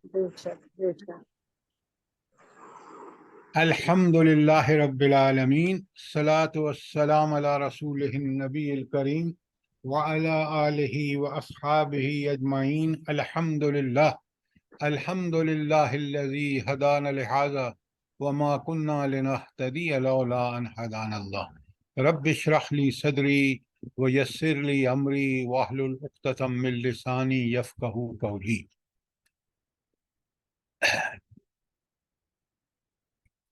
بے شک بے شک۔ الحمد للہ رب العالمین، الصلاۃ والسلام علی رسولہ النبی الکریم وعلی آلہ واصحابہ اجمعین۔ الحمد للہ الذی ہدانا لہذا وما کنا لنہتدی لولا ان ہدانا اللہ۔ رب اشرح لی صدری ویسر لی امری واحلل عقدۃ من لسانی یفقہوا قولی۔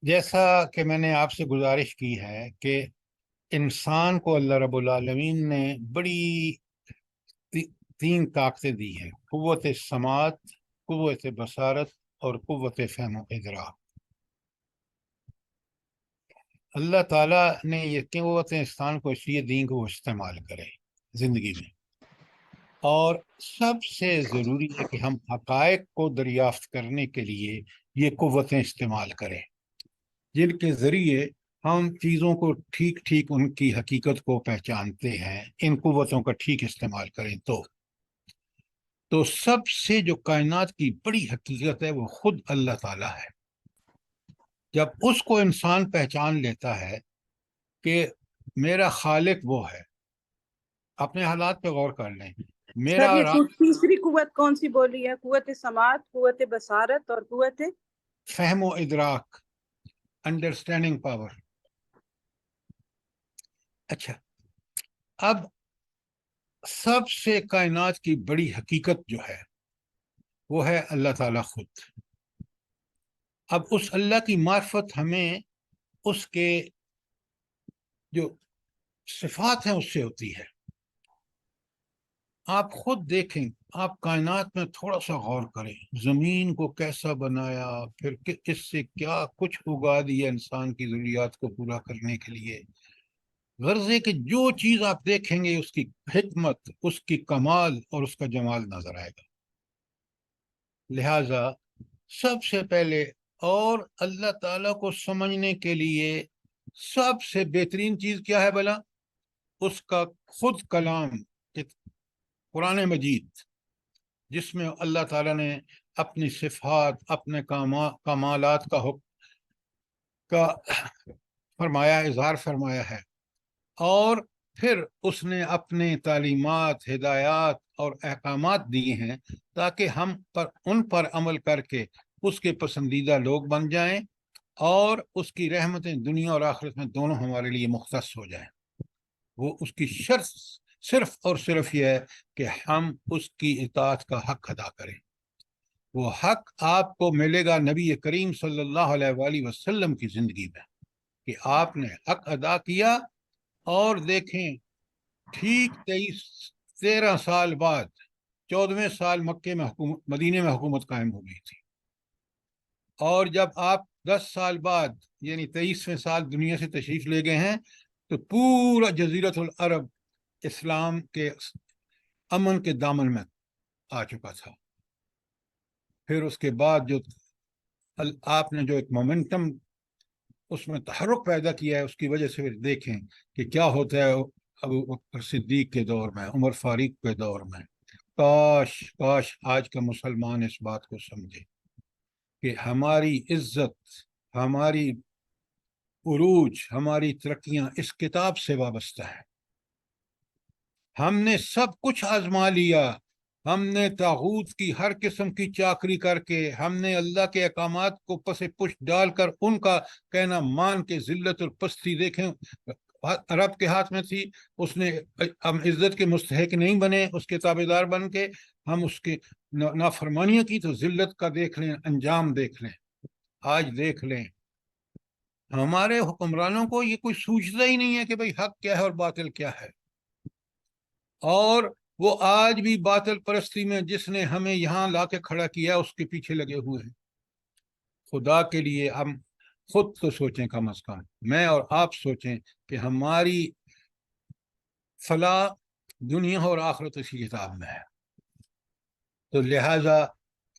جیسا کہ میں نے آپ سے گزارش کی ہے کہ انسان کو اللہ رب العالمین نے بڑی تین طاقتیں دی ہیں: قوت سماعت، قوت بصارت اور قوت فہم و ادراک۔ اللہ تعالیٰ نے یہ قوتیں انسان کو اس لیے دیں کہ وہ استعمال کرے زندگی میں، اور سب سے ضروری ہے کہ ہم حقائق کو دریافت کرنے کے لیے یہ قوتیں استعمال کریں، جن کے ذریعے ہم چیزوں کو ٹھیک ٹھیک ان کی حقیقت کو پہچانتے ہیں۔ ان قوتوں کا ٹھیک استعمال کریں تو سب سے جو کائنات کی بڑی حقیقت ہے وہ خود اللہ تعالیٰ ہے۔ جب اس کو انسان پہچان لیتا ہے کہ میرا خالق وہ ہے، اپنے حالات پہ غور کر لیں۔ میرا سر یہ تیسری قوت کون سی بولی ہے؟ قوت سماعت، قوت بصارت اور قوت فہم و ادراک، انڈرسٹینڈنگ پاور۔ اچھا، اب سب سے کائنات کی بڑی حقیقت جو ہے وہ ہے اللہ تعالیٰ خود۔ اب اس اللہ کی معرفت ہمیں اس کے جو صفات ہیں اس سے ہوتی ہے۔ آپ خود دیکھیں، آپ کائنات میں تھوڑا سا غور کریں، زمین کو کیسا بنایا، پھر اس سے کیا کچھ اگا دیا انسان کی ضروریات کو پورا کرنے کے لیے۔ غرض ہے کہ جو چیز آپ دیکھیں گے اس کی حکمت، اس کی کمال اور اس کا جمال نظر آئے گا۔ لہٰذا سب سے پہلے اور اللہ تعالیٰ کو سمجھنے کے لیے سب سے بہترین چیز کیا ہے بھلا؟ اس کا خود کلام قرآن مجید، جس میں اللہ تعالیٰ نے اپنی صفات، اپنے کمالات کا فرمایا، اظہار فرمایا ہے، اور پھر اس نے اپنے تعلیمات، ہدایات اور احکامات دیے ہیں تاکہ ہم ان پر عمل کر کے اس کے پسندیدہ لوگ بن جائیں، اور اس کی رحمتیں دنیا اور آخرت میں دونوں ہمارے لیے مختص ہو جائیں۔ وہ اس کی شرط صرف اور صرف یہ ہے کہ ہم اس کی اطاعت کا حق ادا کریں۔ وہ حق آپ کو ملے گا نبی کریم صلی اللہ علیہ وآلہ وسلم کی زندگی میں، کہ آپ نے حق ادا کیا۔ اور دیکھیں، ٹھیک 13 سال بعد 14ویں سال مکے میں مدینے میں حکومت قائم ہو گئی تھی، اور جب آپ 10 سال بعد یعنی 23ویں سال دنیا سے تشریف لے گئے ہیں تو پورا جزیرۃ العرب اسلام کے امن کے دامن میں آ چکا تھا۔ پھر اس کے بعد جو آپ نے جو ایک مومنٹم اس میں تحرک پیدا کیا ہے، اس کی وجہ سے دیکھیں کہ کیا ہوتا ہے ابو بکر صدیق کے دور میں، عمر فاروق کے دور میں۔ کاش آج کا مسلمان اس بات کو سمجھے کہ ہماری عزت، ہماری عروج، ہماری ترقیاں اس کتاب سے وابستہ ہے۔ ہم نے سب کچھ آزما لیا، ہم نے طاغوت کی ہر قسم کی چاکری کر کے، ہم نے اللہ کے احکامات کو پس پشت ڈال کر ان کا کہنا مان کے ذلت اور پستی دیکھیں عرب کے ہاتھ میں تھی۔ اس نے ہم عزت کے مستحق نہیں بنے، اس کے تابع دار بن کے ہم اس کی نافرمانیاں کی تو ذلت کا دیکھ لیں، انجام دیکھ لیں۔ آج دیکھ لیں ہمارے حکمرانوں کو یہ کوئی سوچتا ہی نہیں ہے کہ بھئی حق کیا ہے اور باطل کیا ہے، اور وہ آج بھی باطل پرستی میں جس نے ہمیں یہاں لا کے کھڑا کیا اس کے پیچھے لگے ہوئے ہیں۔ خدا کے لیے ہم خود تو سوچیں، کم از کم میں اور آپ سوچیں کہ ہماری فلاح دنیا اور آخرت اسی کتاب میں ہے۔ تو لہٰذا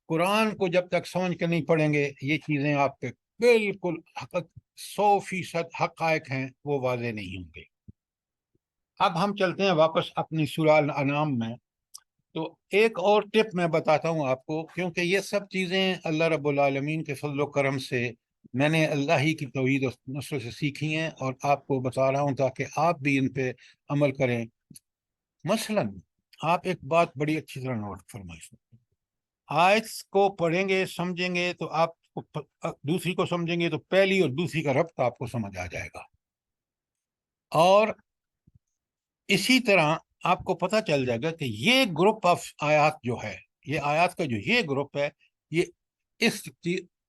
قرآن کو جب تک سمجھ کے نہیں پڑھیں گے یہ چیزیں آپ پہ بالکل 100% حقائق ہیں وہ واضح نہیں ہوں گے۔ اب ہم چلتے ہیں واپس اپنی سورہ الانعام میں۔ تو ایک اور ٹپ میں بتاتا ہوں آپ کو، کیونکہ یہ سب چیزیں اللہ رب العالمین کے فضل و کرم سے میں نے اللہ ہی کی توحید و نصرت سے سیکھی ہیں، اور آپ کو بتا رہا ہوں تاکہ آپ بھی ان پہ عمل کریں۔ مثلا آپ ایک بات بڑی اچھی طرح نوٹ فرمائیں، آیت کو پڑھیں گے سمجھیں گے تو آپ دوسری کو سمجھیں گے تو پہلی اور دوسری کا ربط آپ کو سمجھ آ جائے گا، اور اسی طرح آپ کو پتہ چل جائے گا کہ یہ گروپ آف آیات جو ہے، یہ آیات کا جو یہ گروپ ہے، یہ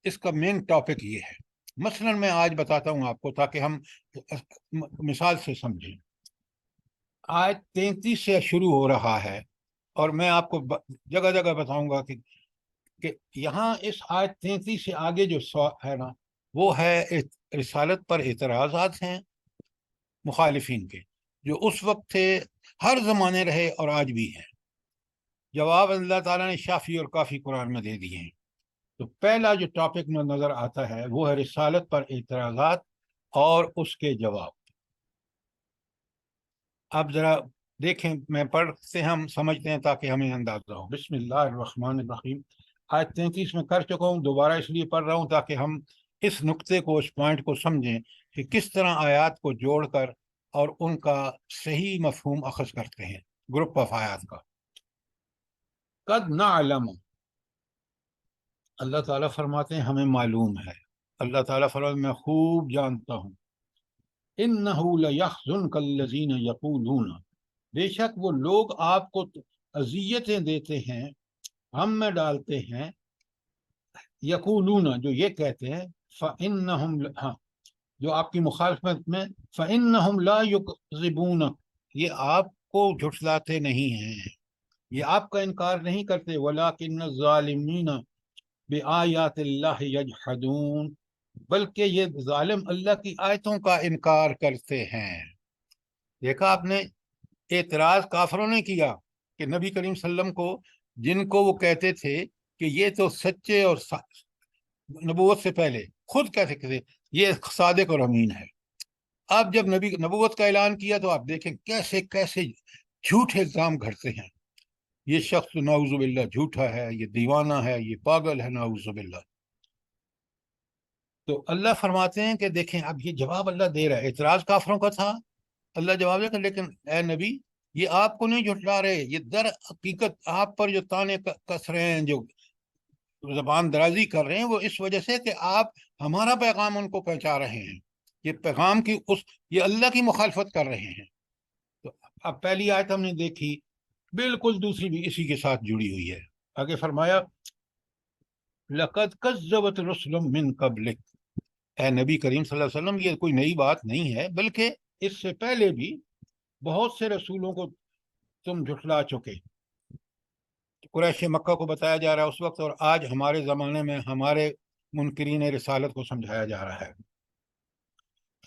اس کا مین ٹاپک یہ ہے۔ مثلا میں آج بتاتا ہوں آپ کو تاکہ ہم مثال سے سمجھیں۔ آیت 33 سے شروع ہو رہا ہے، اور میں آپ کو جگہ جگہ بتاؤں گا کہ یہاں اس آیت 33 سے آگے جو ہے نا، وہ ہے رسالت پر اعتراضات ہیں مخالفین کے، جو اس وقت تھے، ہر زمانے رہے اور آج بھی ہیں۔ جواب اللہ تعالیٰ نے شافی اور کافی قرآن میں دے دیے ہیں۔ تو پہلا جو ٹاپک میں نظر آتا ہے وہ ہے رسالت پر اعتراضات اور اس کے جواب۔ اب ذرا دیکھیں، میں پڑھتے ہم سمجھتے ہیں تاکہ ہمیں اندازہ ہو۔ بسم اللہ الرحمن الرحیم۔ آیت 33 میں کر چکا ہوں، دوبارہ اس لیے پڑھ رہا ہوں تاکہ ہم اس نقطے کو، اس پوائنٹ کو سمجھیں کہ کس طرح آیات کو جوڑ کر اور ان کا صحیح مفہوم اخذ کرتے ہیں، گروپ آف آیات کا۔ قد نعلم، اللہ تعالیٰ فرماتے ہیں ہمیں معلوم ہے، اللہ تعالیٰ فرماتے ہیں میں خوب جانتا ہوں، انہ لیحزنک الذین یقولون، بے شک وہ لوگ آپ کو اذیتیں دیتے ہیں، ہم میں ڈالتے ہیں، یقولون جو یہ کہتے ہیں، فإنہم، ہاں جو آپ کی مخالفت میں، فإنہم لا یکذبون، یہ آپ کو جھٹلاتے نہیں ہیں، یہ آپ کا انکار نہیں کرتے، ولکن الظالمین بآیات اللہ یجحدون، بلکہ یہ ظالم اللہ کی آیتوں کا انکار کرتے ہیں۔ دیکھا آپ نے، اعتراض کافروں نے کیا کہ نبی کریم صلی اللہ علیہ وسلم کو، جن کو وہ کہتے تھے کہ یہ تو سچے اور نبوت سے پہلے خود کہتے تھے یہ صادق اور امین ہے، اب جب نبی نبوت کا اعلان کیا تو آپ دیکھیں کیسے کیسے جھوٹے الزام گھڑتے ہیں، یہ شخص نعوذ باللہ جھوٹا ہے، یہ دیوانہ ہے، یہ پاگل ہے، نعوذ باللہ۔ تو اللہ فرماتے ہیں کہ دیکھیں اب یہ جواب اللہ دے رہا ہے، اعتراض کافروں کا تھا، اللہ جواب دے، لیکن اے نبی یہ آپ کو نہیں جھٹلا رہے، یہ در حقیقت آپ پر جو تانے کس رہے ہیں، جو زبان درازی کر رہے ہیں، وہ اس وجہ سے کہ آپ ہمارا پیغام ان کو پہنچا رہے ہیں، یہ پیغام کی یہ اللہ کی مخالفت کر رہے ہیں۔ تو اب پہلی آیت ہم نے دیکھی، بالکل دوسری بھی اسی کے ساتھ جڑی ہوئی ہے۔ آگے فرمایا لقد کذبت رسل من قبلک، اے نبی کریم صلی اللہ علیہ وسلم یہ کوئی نئی بات نہیں ہے، بلکہ اس سے پہلے بھی بہت سے رسولوں کو تم جھٹلا چکے۔ قریش مکہ کو بتایا جا رہا ہے اس وقت، اور آج ہمارے زمانے میں ہمارے منکرین رسالت کو سمجھایا جا رہا ہے۔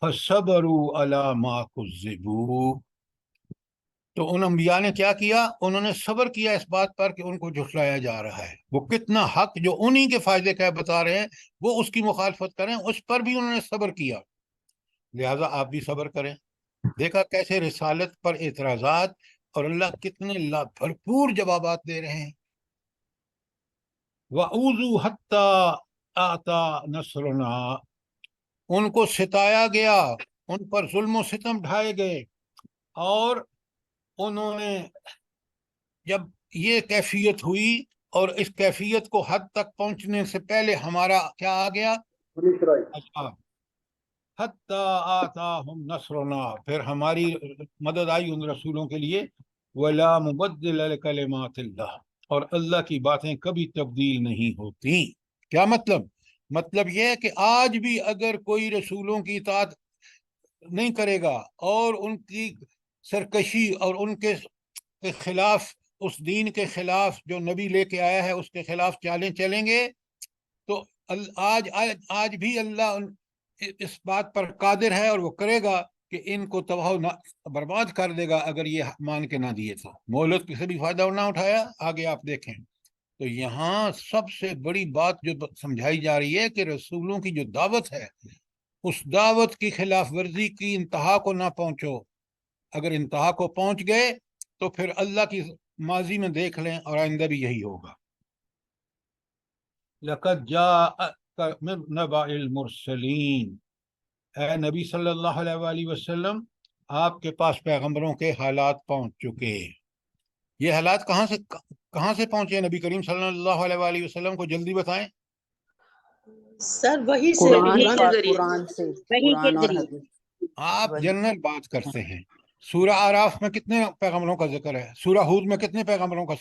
فَصَبَرُوا عَلَى مَا كُذِّبُوا، تو ان انبیاء نے کیا کیا، انہوں نے صبر کیا اس بات پر کہ ان کو جھٹلایا جا رہا ہے، وہ کتنا حق جو انہی کے فائدے کا بتا رہے ہیں وہ اس کی مخالفت کریں، اس پر بھی انہوں نے صبر کیا، لہٰذا آپ بھی صبر کریں۔ دیکھا کیسے رسالت پر اعتراضات اور اللہ کتنے بھرپور جوابات دے رہے ہیں۔ وَأُوذُوا حَتَّى آتَى نَصْرُنَا، ان کو ستایا گیا، ان پر ظلم و ستم ڈھائے گئے، اور انہوں نے جب یہ کیفیت ہوئی اور اس کیفیت کو حد تک پہنچنے سے پہلے ہمارا کیا آ گیا، اچھا حتی آتاہم نصرنا، پھر ہماری مدد آئی ان رسولوں کے لیے، ولا مبدل لکلمات اللہ، اور اللہ کی باتیں کبھی تبدیل نہیں ہوتی۔ کیا مطلب؟ مطلب یہ ہے کہ آج بھی اگر کوئی رسولوں کی اطاعت نہیں کرے گا اور ان کی سرکشی اور ان کے خلاف، اس دین کے خلاف جو نبی لے کے آیا ہے اس کے خلاف چالیں چلیں گے، تو آج بھی اللہ اس بات پر قادر ہے اور وہ کرے گا کہ ان کو تباہ برباد کر دے گا اگر یہ مان کے نہ دیے تو۔ مہلت سے بھی فائدہ نہ اٹھایا، آگے آپ دیکھیں تو یہاں سب سے بڑی بات جو سمجھائی جا رہی ہے کہ رسولوں کی جو دعوت ہے اس دعوت کی خلاف ورزی کی انتہا کو نہ پہنچو، اگر انتہا کو پہنچ گئے تو پھر اللہ کی ماضی میں دیکھ لیں اور آئندہ بھی یہی ہوگا. لقد جاءک من نبأ المرسلین، اے نبی صلی اللہ علیہ وآلہ وسلم آپ کے پاس پیغمبروں کے حالات پہنچ چکے. یہ حالات کہاں سے پہنچے نبی کریم صلی اللہ علیہ وآلہ وسلم کو؟ جلدی بتائیں. سر وہی سے قرآن قرآن کے پاک، ذریعے، قرآن سے، وہی کے قرآن اور ذریعے. حدیث. آپ وہی. جنرل بات کرتے ہیں. سورہ آراف میں کتنے پیغمبروں کا ذکر ہے؟ سورہ ہود میں کتنے پیغمبروں کا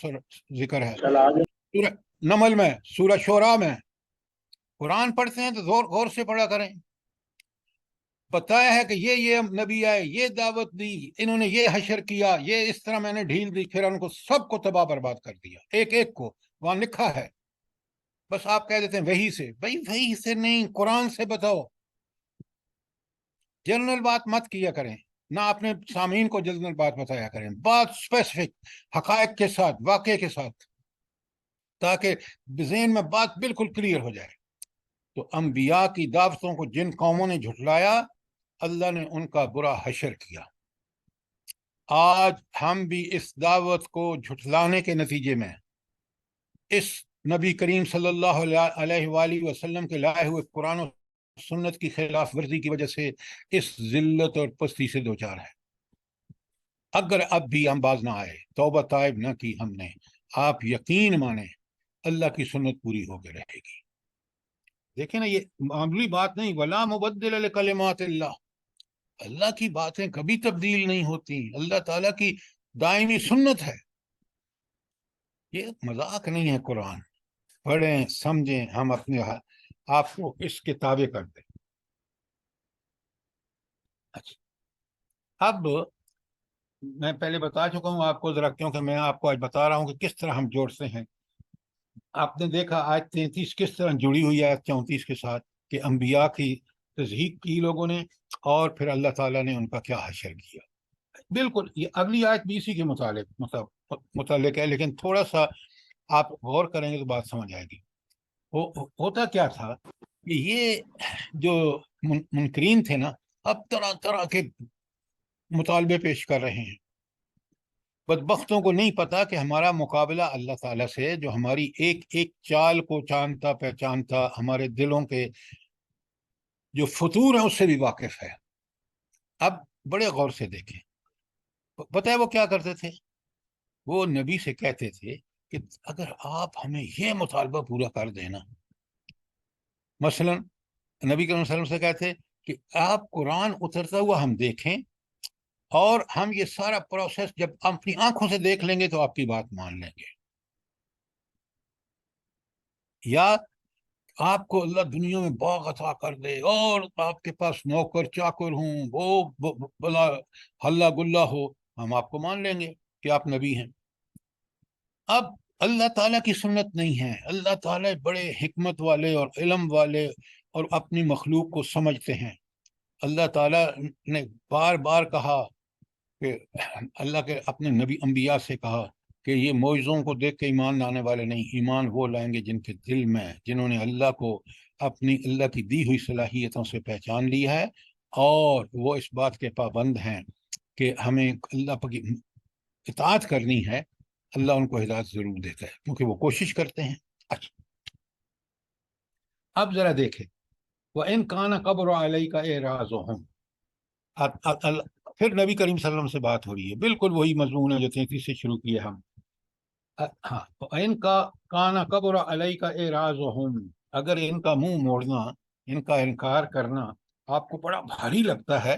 ذکر ہے؟ سورہ نمل میں، سورہ شعراء میں. قرآن پڑھتے ہیں تو غور سے پڑھا کریں. بتایا ہے کہ یہ نبی آئے، یہ دعوت دی، انہوں نے یہ حشر کیا، یہ اس طرح میں نے ڈھیل دی، پھر ان کو سب کو تباہ برباد کر دیا، ایک ایک کو. وہاں لکھا ہے. بس آپ کہہ دیتے ہیں وہی سے. بھائی وہی سے نہیں، قرآن سے بتاؤ. جنرل بات مت کیا کریں، نہ اپنے سامعین کو جنرل بات بتایا کریں. بات اسپیسیفک حقائق کے ساتھ، واقعے کے ساتھ، تاکہ ذہن میں بات بالکل کلیئر ہو جائے. تو انبیاء کی دعوتوں کو جن قوموں نے جھٹلایا، اللہ نے ان کا برا حشر کیا. آج ہم بھی اس دعوت کو جھٹلانے کے نتیجے میں، اس نبی کریم صلی اللہ علیہ وآلہ وسلم کے لائے ہوئے قرآن و سنت کی خلاف ورزی کی وجہ سے اس ذلت اور پستی سے دوچار ہے. اگر اب بھی ہم باز نہ آئے، توبہ طائب نہ کی ہم نے، آپ یقین مانیں اللہ کی سنت پوری ہو کے رہے گی. دیکھیں نا، یہ معمولی بات نہیں. ولا مبدل لکلمات اللہ، اللہ کی باتیں کبھی تبدیل نہیں ہوتی، اللہ تعالیٰ کی دائمی سنت ہے. یہ مذاق نہیں ہے. قرآن پڑھیں، سمجھیں، ہم اپنے آپ کو اس کے تابع کر دیں. اچھا، اب میں پہلے بتا چکا ہوں آپ کو ذرا، کیونکہ میں آپ کو آج بتا رہا ہوں کہ کس طرح ہم جوڑتے ہیں. آپ نے دیکھا آیت 33 کس طرح جڑی ہوئی ہے آیت 34 کے ساتھ، کہ انبیاء کی تصدیق کی لوگوں نے، اور پھر اللہ تعالیٰ نے ان کا کیا حشر کیا. بالکل یہ اگلی آیت بھی اسی کے متعلق ہے، لیکن تھوڑا سا آپ غور کریں گے تو بات سمجھ آئے گی. ہوتا کیا تھا کہ یہ جو منکرین تھے نا، اب طرح طرح کے مطالبے پیش کر رہے ہیں. بدبختوں کو نہیں پتا کہ ہمارا مقابلہ اللہ تعالیٰ سے، جو ہماری ایک ایک چال کو جانتا پہچانتا، ہمارے دلوں کے جو فطور ہیں اس سے بھی واقف ہے. اب بڑے غور سے دیکھیں. پتہ ہے وہ کیا کرتے تھے؟ وہ نبی سے کہتے تھے کہ اگر آپ ہمیں یہ مطالبہ پورا کر دینا، مثلا نبی کریم صلی اللہ علیہ وسلم سے کہتے کہ آپ قرآن اترتا ہوا ہم دیکھیں، اور ہم یہ سارا پروسیس جب اپنی آنکھوں سے دیکھ لیں گے تو آپ کی بات مان لیں گے. یا آپ کو اللہ دنیا میں باغ عطا کر دے، اور آپ کے پاس نوکر چاکر ہوں، وہ بلا ہلا گلا ہو، ہم آپ کو مان لیں گے کہ آپ نبی ہیں. اب اللہ تعالیٰ کی سنت نہیں ہے. اللہ تعالیٰ بڑے حکمت والے اور علم والے اور اپنی مخلوق کو سمجھتے ہیں. اللہ تعالیٰ نے بار بار کہا کہ اللہ کے اپنے نبی انبیاء سے کہا کہ یہ معجزوں کو دیکھ کے ایمان لانے والے نہیں، ایمان وہ لائیں گے جن کے دل میں، جنہوں نے اللہ کو اپنی اللہ کی دی ہوئی صلاحیتوں سے پہچان لی ہے، اور وہ اس بات کے پابند ہیں کہ ہمیں اللہ کی اطاعت کرنی ہے. اللہ ان کو ہدایت ضرور دیتا ہے کیونکہ وہ کوشش کرتے ہیں. اچھا، اب ذرا دیکھیں. وَإِنْ كَانَ قَبْرُ عَلَيْكَ إِعْرَاضُهُمْ، پھر نبی کریم صلی اللہ علیہ وسلم سے بات ہو رہی ہے. بالکل وہی مضمون ہے جو 33 سے شروع کیے ہم. ہاں، ان کا کانا قبر علیہ کا اعراضہم، اگر ان کا منہ موڑنا، ان کا انکار کرنا آپ کو بڑا بھاری لگتا ہے،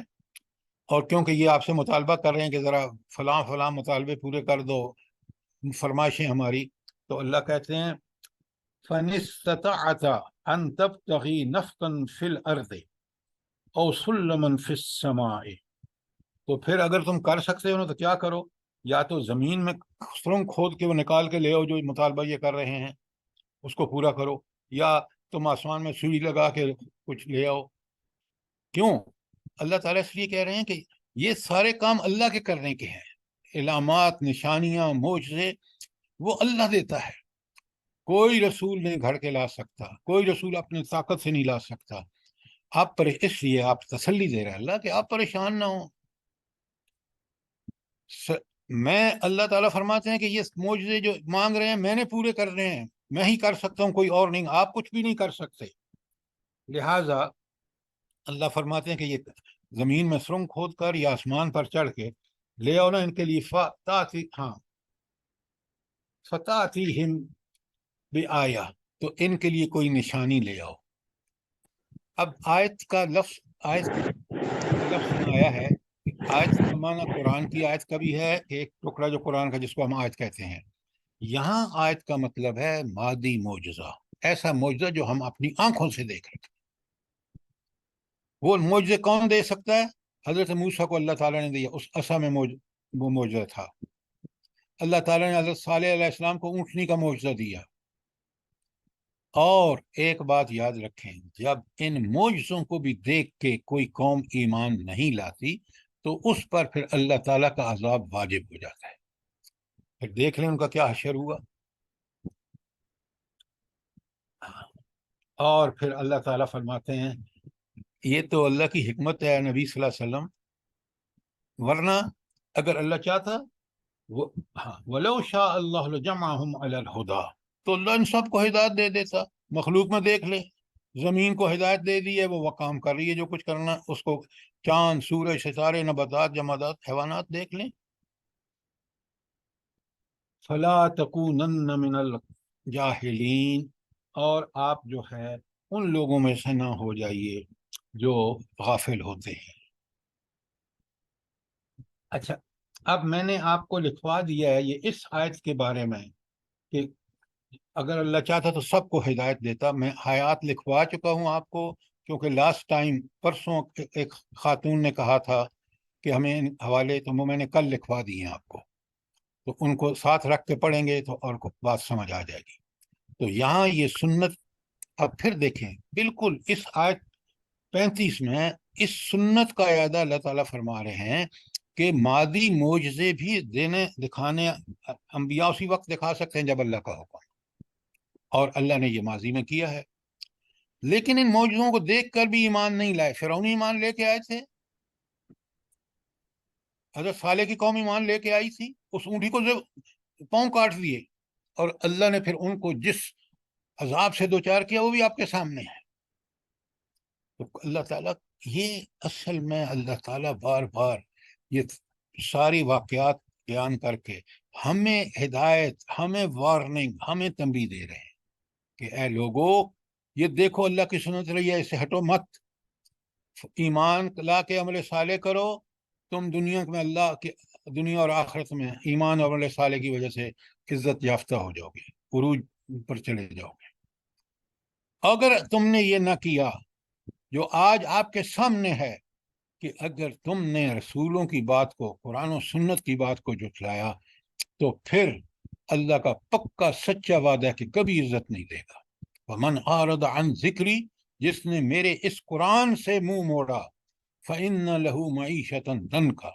اور کیونکہ یہ آپ سے مطالبہ کر رہے ہیں کہ ذرا فلاں فلاں مطالبے پورے کر دو، فرمائشیں ہماری، تو اللہ کہتے ہیں فَإِنِ اسْتَطَعْتَ أَن تَبْتَغِي نَفْقًا فِي الْأَرْضِ أَوْ سُلَّمًا فِي السَّمَاءِ، تو پھر اگر تم کر سکتے ہو نا تو کیا کرو، یا تو زمین میں سرنگ کھود کے وہ نکال کے لے آؤ جو مطالبہ یہ کر رہے ہیں، اس کو پورا کرو، یا تم آسمان میں سوئی لگا کے کچھ لے آؤ. کیوں؟ اللہ تعالیٰ اس لیے کہہ رہے ہیں کہ یہ سارے کام اللہ کے کرنے کے ہیں. علامات، نشانیاں، معجزے وہ اللہ دیتا ہے. کوئی رسول نہیں گھڑ کے لا سکتا، کوئی رسول اپنی طاقت سے نہیں لا سکتا. آپ پر اس لیے آپ تسلی دے رہے ہیں اللہ کہ آپ پریشان نہ ہوں. میں اللہ تعالیٰ فرماتے ہیں کہ یہ معجزے جو مانگ رہے ہیں میں نے پورے کر رہے ہیں، میں ہی کر سکتا ہوں، کوئی اور نہیں، آپ کچھ بھی نہیں کر سکتے۔ لہٰذا اللہ فرماتے ہیں کہ یہ زمین میں سرنگ کھود کر یا آسمان پر چڑھ کے لے آؤ نا ان کے لیے فتاتیہم بآیہ، تو ان کے لیے کوئی نشانی لے آؤ۔ اب آیت کا لفظ آیا ہے، آیت کا معنی قرآن کی آیت کا بھی ہے، ایک ٹکڑا جو قرآن کا جس کو ہم آیت کہتے ہیں۔ یہاں آیت کا مطلب ہے مادی معجزہ، ایسا معجزہ جو ہم اپنی آنکھوں سے دیکھ رہے ہیں۔ وہ معجزے کون دے سکتا ہے؟ حضرت موسیٰ کو اللہ تعالیٰ نے دیا، اس عصا میں وہ معجزہ تھا۔ اللہ تعالیٰ نے حضرت صالح علیہ السلام کو اونٹنی کا معجزہ دیا۔ اور ایک بات یاد رکھیں، جب ان معجزوں کو بھی دیکھ کے کوئی قوم ایمان نہیں لاتی تو اس پر پھر اللہ تعالیٰ کا عذاب واجب ہو جاتا ہے۔ پھر دیکھ لیں ان کا کیا حشر ہوا۔ اور پھر اللہ تعالیٰ فرماتے ہیں یہ تو اللہ کی حکمت ہے نبی صلی اللہ علیہ وسلم، ورنہ اگر اللہ چاہتا وَلَوْ شَاءَ اللَّهُ لَجَمَعَهُمْ عَلَى الْهُدَى، تو اللہ ان سب کو ہدایت دے دیتا۔ مخلوق میں دیکھ لیں، زمین کو ہدایت دے دی ہے، وہ کام کر رہی ہے جو کچھ کرنا، اس کو چاند، سورج، ستارے، نباتات، جمادات، حیوانات دیکھ لیں۔ فَلَا تَكُونَنَّ مِنَ الْجَاهِلِينَ، اور آپ جو ہے ان لوگوں میں سے نہ ہو جائیے جو غافل ہوتے ہیں۔ اچھا، اب میں نے آپ کو لکھوا دیا ہے یہ اس آیت کے بارے میں کہ اگر اللہ چاہتا تو سب کو ہدایت دیتا۔ میں آیات لکھوا چکا ہوں آپ کو، کیونکہ لاسٹ ٹائم پرسوں ایک خاتون نے کہا تھا کہ ہمیں حوالے، تو وہ میں نے کل لکھوا دیے ہیں آپ کو، تو ان کو ساتھ رکھ کے پڑھیں گے تو اور کو بات سمجھ آ جائے گی۔ تو یہاں یہ سنت، اب پھر دیکھیں بالکل اس آیت 35 میں اس سنت کا اعادہ اللہ تعالیٰ فرما رہے ہیں کہ مادی معجزے بھی دکھانے انبیاء اسی وقت دکھا سکتے ہیں جب اللہ کا حکم، اور اللہ نے یہ ماضی میں کیا ہے۔ لیکن ان معجزوں کو دیکھ کر بھی ایمان نہیں لائے۔ فرعون ایمان لے کے آئے تھے، حضرت صالح کی قوم ایمان لے کے آئی تھی، اس اونٹی کو پاؤں کاٹ دیے، اور اللہ نے پھر ان کو جس عذاب سے دوچار کیا وہ بھی آپ کے سامنے ہے۔ تو اللہ تعالیٰ، یہ اصل میں اللہ تعالیٰ بار بار یہ ساری واقعات بیان کر کے ہمیں ہدایت، ہمیں وارننگ، ہمیں تنبیہ دے رہے ہیں کہ اے لوگو، یہ دیکھو اللہ کی سنت رہی ہے، اسے ہٹو مت، ایمان لا کے عمل صالح کرو، تم دنیا میں اللہ کے، دنیا اور آخرت میں ایمان اور عمل صالح کی وجہ سے عزت یافتہ ہو جاؤ گے، عروج پر چلے جاؤ گے۔ اگر تم نے یہ نہ کیا جو آج آپ کے سامنے ہے، کہ اگر تم نے رسولوں کی بات کو، قرآن و سنت کی بات کو جھٹلایا، تو پھر اللہ کا پکا سچا وعدہ ہے کہ کبھی عزت نہیں دے گا۔ وَمَنْ أَعْرَضَ عَنْ ذِكْرِي، جس نے میرے اس قرآن سے منہ موڑا، فَإِنَّ لَهُ مَعِيشَةً ضَنْكَ،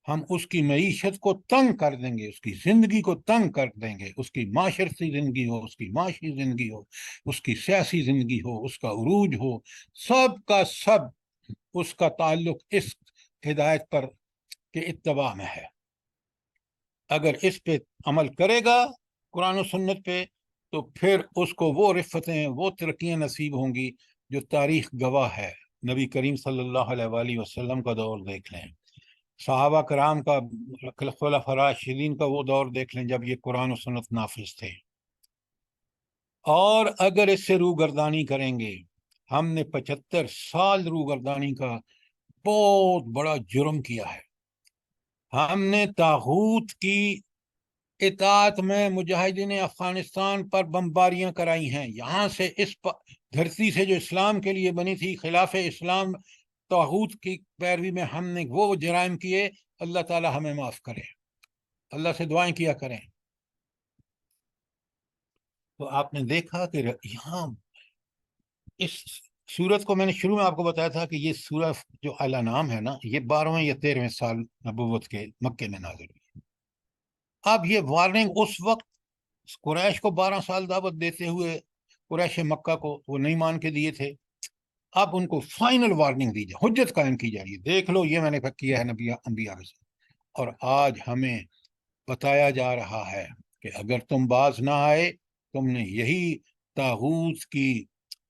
ہم اس کی معیشت کو تنگ کر دیں گے، اس کی زندگی کو تنگ کر دیں گے، اس کی معاشرتی زندگی ہو، اس کی معاشی زندگی ہو، اس کی سیاسی زندگی ہو، اس کا عروج ہو، سب کا سب اس کا تعلق اس ہدایت پر کے اتباع میں ہے۔ اگر اس پہ عمل کرے گا، قرآن و سنت پہ، تو پھر اس کو وہ رفتیں، وہ ترقیاں نصیب ہوں گی جو تاریخ گواہ ہے۔ نبی کریم صلی اللہ علیہ وآلہ وسلم کا دور دیکھ لیں، صحابہ کرام کا، خلفاء راشدین کا وہ دور دیکھ لیں جب یہ قرآن و سنت نافذ تھے۔ اور اگر اس سے روگردانی کریں گے، ہم نے 75 سال روگردانی کا بہت بڑا جرم کیا ہے۔ ہم نے طاغوت کی اطاعت میں مجاہدین افغانستان پر بمباریاں کرائی ہیں، یہاں سے اس دھرتی سے جو اسلام کے لیے بنی تھی خلاف اسلام، طاغوت کی پیروی میں ہم نے وہ جرائم کیے۔ اللہ تعالی ہمیں معاف کرے، اللہ سے دعائیں کیا کریں۔ تو آپ نے دیکھا کہ یہاں اس سورت کو میں نے شروع میں آپ کو بتایا تھا کہ یہ سورہ جو اعلیٰ نام ہے نا، یہ 12ویں یا 13ویں سال نبوت کے مکے میں نازل ہوئی۔ اب یہ وارننگ اس وقت قریش کو 12 سال دعوت دیتے ہوئے، قریش مکہ کو وہ نہیں مان کے دیے تھے، اب ان کو فائنل وارننگ دی جائے، حجت قائم کی جا رہی ہے، دیکھ لو یہ میں نے کیا ہے نبی انبیاء کے ساتھ، اور آج ہمیں بتایا جا رہا ہے کہ اگر تم باز نہ آئے، تم نے یہی طاغوت کی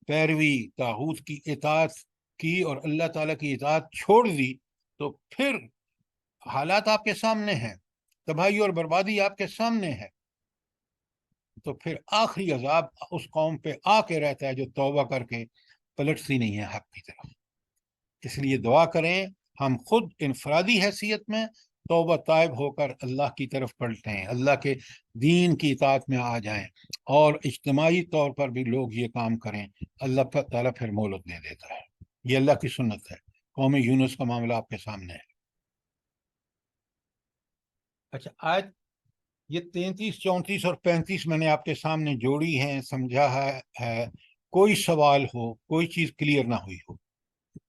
پیروی، طاغوت کی اطاعت کی اور اللہ تعالیٰ کی اطاعت چھوڑ دی، تو پھر حالات آپ کے سامنے ہیں، تباہی اور بربادی آپ کے سامنے ہے۔ تو پھر آخری عذاب اس قوم پہ آ کے رہتا ہے جو توبہ کر کے پلٹتی نہیں ہے حق کی طرف۔ اس لیے دعا کریں ہم خود انفرادی حیثیت میں توبہ طائب ہو کر اللہ کی طرف پلٹیں، اللہ کے دین کی اطاعت میں آ جائیں، اور اجتماعی طور پر بھی لوگ یہ کام کریں، اللہ تعالیٰ پھر مہلت دے دیتا ہے۔ یہ اللہ کی سنت ہے۔ قوم یونس کا معاملہ آپ کے سامنے ہے۔ اچھا، آج یہ 33، 34 اور 35 میں نے آپ کے سامنے جوڑی ہیں، سمجھا ہے۔ کوئی سوال ہو، کوئی چیز کلیئر نہ ہوئی ہو،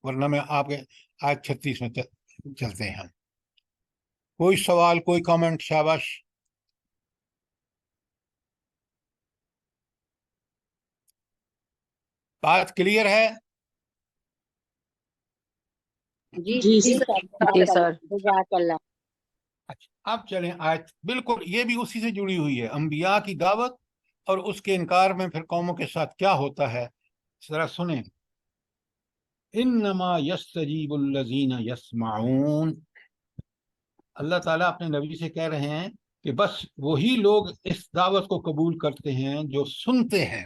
ورنہ میں آپ کے آج 36 میں چلتے ہیں ہم۔ کوئی سوال، کوئی کامنٹ؟ شاباش۔ بات کلیئر ہے؟ جی سر، جزاک اللہ۔ اچھا، اب چلیں آیت، بالکل یہ بھی اسی سے جڑی ہوئی ہے، انبیاء کی دعوت اور اس کے انکار میں پھر قوموں کے ساتھ کیا ہوتا ہے، ذرا سنیں۔ انما یستجیب الذین یسمعون، اللہ تعالیٰ اپنے نبی سے کہہ رہے ہیں کہ بس وہی لوگ اس دعوت کو قبول کرتے ہیں جو سنتے ہیں۔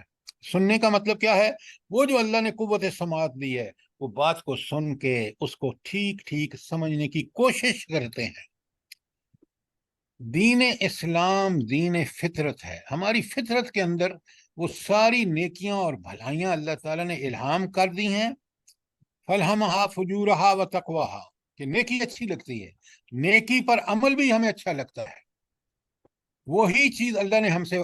سننے کا مطلب کیا ہے؟ وہ جو اللہ نے قوت سماعت دی ہے، وہ بات کو سن کے اس کو ٹھیک ٹھیک سمجھنے کی کوشش کرتے ہیں۔ دین اسلام دین فطرت ہے، ہماری فطرت کے اندر وہ ساری نیکیاں اور بھلائیاں اللہ تعالیٰ نے الہام کر دی ہیں۔ فَالْهَمَهَا فُجُورَهَا وَتَقْوَاهَا، کہ نیکی اچھی لگتی ہے، نیکی پر عمل بھی ہمیں اچھا لگتا ہے، وہی چیز اللہ نے ہم سے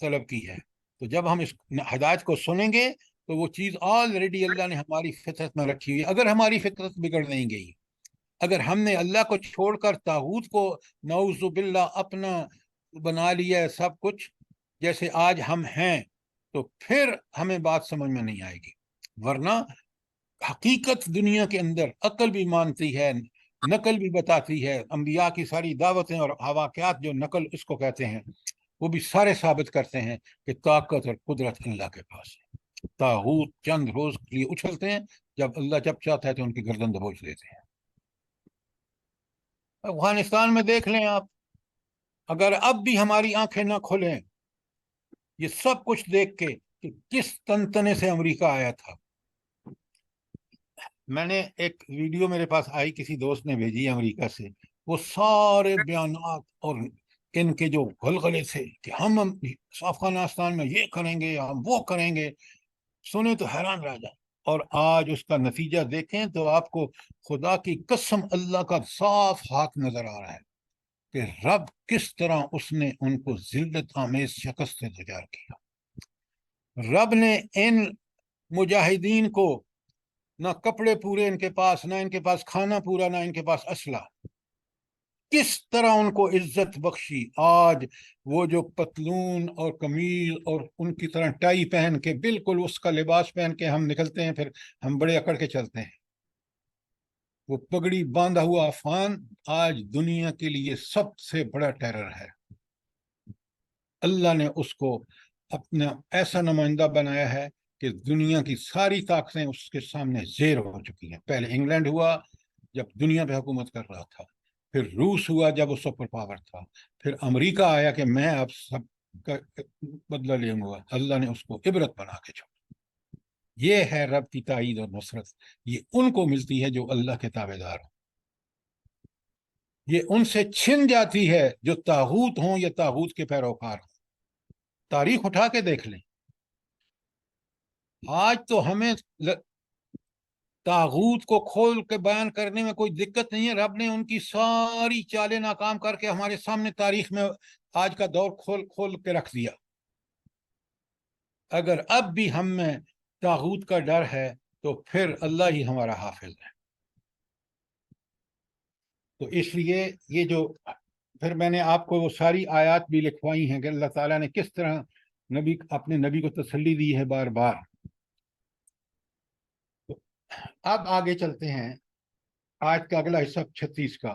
طلب کی ہے۔ تو جب ہم اس ہدایت کو سنیں گے تو وہ چیز آلریڈی اللہ نے ہماری فطرت میں رکھی ہوئی ہے۔ اگر ہماری فطرت بگڑ نہیں گئی، اگر ہم نے اللہ کو چھوڑ کر طاغوت کو نعوذ باللہ اپنا بنا لیا ہے سب کچھ، جیسے آج ہم ہیں، تو پھر ہمیں بات سمجھ میں نہیں آئے گی۔ ورنہ حقیقت دنیا کے اندر عقل بھی مانتی ہے، نقل بھی بتاتی ہے، انبیاء کی ساری دعوتیں اور واقعات جو نقل اس کو کہتے ہیں، وہ بھی سارے ثابت کرتے ہیں کہ طاقت اور قدرت اللہ کے پاس ہے۔ طاغوت چند روز کے لیے اچھلتے ہیں، جب اللہ جب چاہتا ہے تو ان کی گردن دبوچ دیتے ہیں۔ افغانستان میں دیکھ لیں آپ، اگر اب بھی ہماری آنکھیں نہ کھلیں یہ سب کچھ دیکھ کے کہ کس تنتنے سے امریکہ آیا تھا۔ میں نے ایک ویڈیو میرے پاس آئی، کسی دوست نے بھیجی امریکہ سے، وہ سارے بیانات اور ان کے جو غلغلے تھے کہ ہم افغانستان میں یہ کریں گے، ہم وہ کریں گے، سنے تو حیران رہ جائیں۔ اور آج اس کا نتیجہ دیکھیں تو آپ کو خدا کی قسم اللہ کا صاف ہاتھ نظر آ رہا ہے کہ رب کس طرح اس نے ان کو ذلت آمیز شکست سے دوچار کیا۔ رب نے ان مجاہدین کو نہ کپڑے پورے ان کے پاس، نہ ان کے پاس کھانا پورا، نہ ان کے پاس اسلحہ، کس طرح ان کو عزت بخشی۔ آج وہ جو پتلون اور قمیض اور ان کی طرح ٹائی پہن کے بالکل اس کا لباس پہن کے ہم نکلتے ہیں، پھر ہم بڑے اکڑ کے چلتے ہیں، وہ پگڑی باندھا ہوا افغان آج دنیا کے لیے سب سے بڑا ٹیرر ہے۔ اللہ نے اس کو اپنا ایسا نمائندہ بنایا ہے کہ دنیا کی ساری طاقتیں اس کے سامنے زیر ہو چکی ہیں۔ پہلے انگلینڈ ہوا جب دنیا پہ حکومت کر رہا تھا، پھر روس ہوا جب وہ سپر پاور تھا، پھر امریکہ آیا کہ میں اب سب کا بدلہ لوں گا۔ اللہ نے اس کو عبرت بنا کے چھوڑا۔ یہ ہے رب کی تائید اور نصرت، یہ ان کو ملتی ہے جو اللہ کے تابع دار ہوں۔ یہ ان سے چھن جاتی ہے جو طاغوت ہوں یا طاغوت کے پیروکار ہوں۔ تاریخ اٹھا کے دیکھ لیں، آج تو ہمیں طاغوت کو کھول کے بیان کرنے میں کوئی دقت نہیں ہے۔ رب نے ان کی ساری چالیں ناکام کر کے ہمارے سامنے تاریخ میں آج کا دور کھول کے رکھ دیا۔ اگر اب بھی ہم میں طاغوت کا ڈر ہے تو پھر اللہ ہی ہمارا حافظ ہے۔ تو اس لیے یہ جو پھر میں نے آپ کو وہ ساری آیات بھی لکھوائی ہیں کہ اللہ تعالیٰ نے کس طرح اپنے نبی کو تسلی دی ہے بار بار۔ اب آگے چلتے ہیں، آیت کا اگلا حصہ 36 کا۔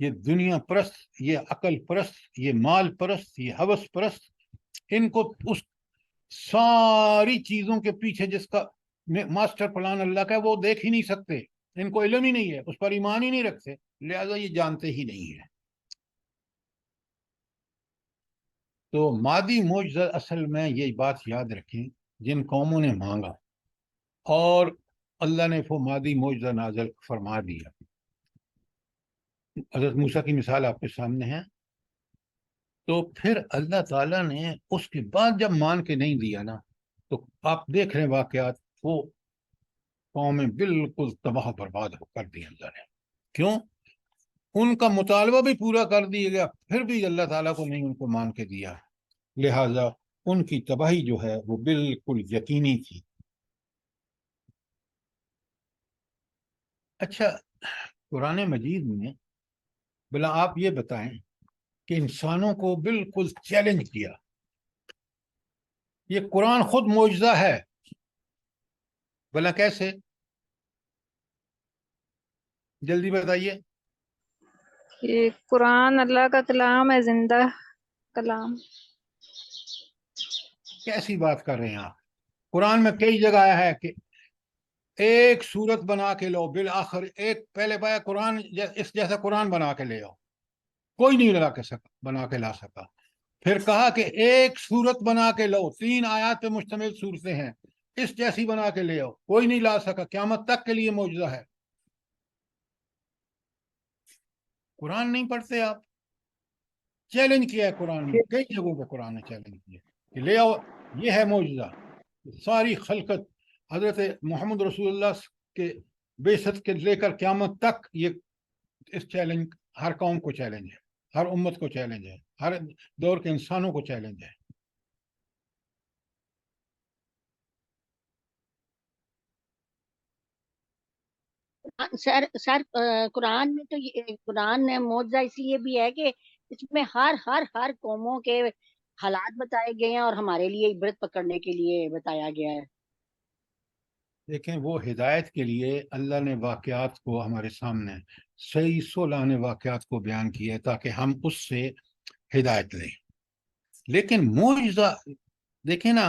یہ دنیا پرست، یہ عقل پرست، یہ مال پرست، یہ ہوس پرست، ان کو اس ساری چیزوں کے پیچھے جس کا ماسٹر پلان اللہ کا ہے وہ دیکھ ہی نہیں سکتے، ان کو علم ہی نہیں ہے، اس پر ایمان ہی نہیں رکھتے، لہذا یہ جانتے ہی نہیں ہے۔ تو مادی معجزہ اصل میں یہ بات یاد رکھیں، جن قوموں نے مانگا اور اللہ نے وہ مادی معجزہ نازل فرما دیا۔ حضرت موسیٰ کی مثال آپ کے سامنے ہے، تو پھر اللہ تعالیٰ نے اس کے بعد جب مان کے نہیں دیا نا، تو آپ دیکھ رہے ہیں واقعات، وہ قومیں بالکل تباہ برباد کر دی اللہ نے۔ کیوں؟ ان کا مطالبہ بھی پورا کر دیا گیا، پھر بھی اللہ تعالیٰ کو نہیں ان کو مان کے دیا، لہذا ان کی تباہی جو ہے وہ بالکل یقینی تھی۔ اچھا، قرآن مجید میں بلا آپ یہ بتائیں کہ انسانوں کو بالکل چیلنج کیا، یہ قرآن خود معجزہ ہے، بلا کیسے؟ جلدی بتائیے۔ یہ قرآن اللہ کا کلام ہے، زندہ کلام۔ کیسی بات کر رہے ہیں آپ؟ قرآن میں کئی جگہ آیا ہے کہ ایک صورت بنا کے لو، بالآخر ایک پہلے پایا قرآن اس جیسا قرآن بنا کے لے آؤ، کوئی نہیں لگا کے سکا، بنا کے لا سکا۔ پھر کہا کہ ایک صورت بنا کے لو، 3 آیات پہ مشتمل صورتیں ہیں، اس جیسی بنا کے لے آؤ، کوئی نہیں لا سکا، قیامت تک کے لیے معجزہ ہے۔ قرآن نہیں پڑھتے آپ؟ چیلنج کیا ہے قرآن میں، کئی جگہوں پہ قرآن نے چیلنج کیا کہ لے آؤ، یہ ہے معجزہ۔ ساری خلقت حضرت محمد رسول اللہ کے بعثت کے لے کر قیامت تک یہ اس چیلنج ہر قوم کو چیلنج ہے، ہر امت کو چیلنج ہے، ہر دور کے انسانوں کو چیلنج ہے۔ سر قرآن میں تو قرآن معجزہ اس لیے بھی ہے کہ اس میں ہر قوموں کے حالات بتائے گئے ہیں اور ہمارے لیے عبرت پکڑنے کے لیے بتایا گیا ہے۔ دیکھیں، وہ ہدایت کے لیے اللہ نے واقعات کو ہمارے سامنے صحیح سولانے واقعات کو بیان کیا ہے تاکہ ہم اس سے ہدایت لیں۔ لیکن معجزہ دیکھیں نا،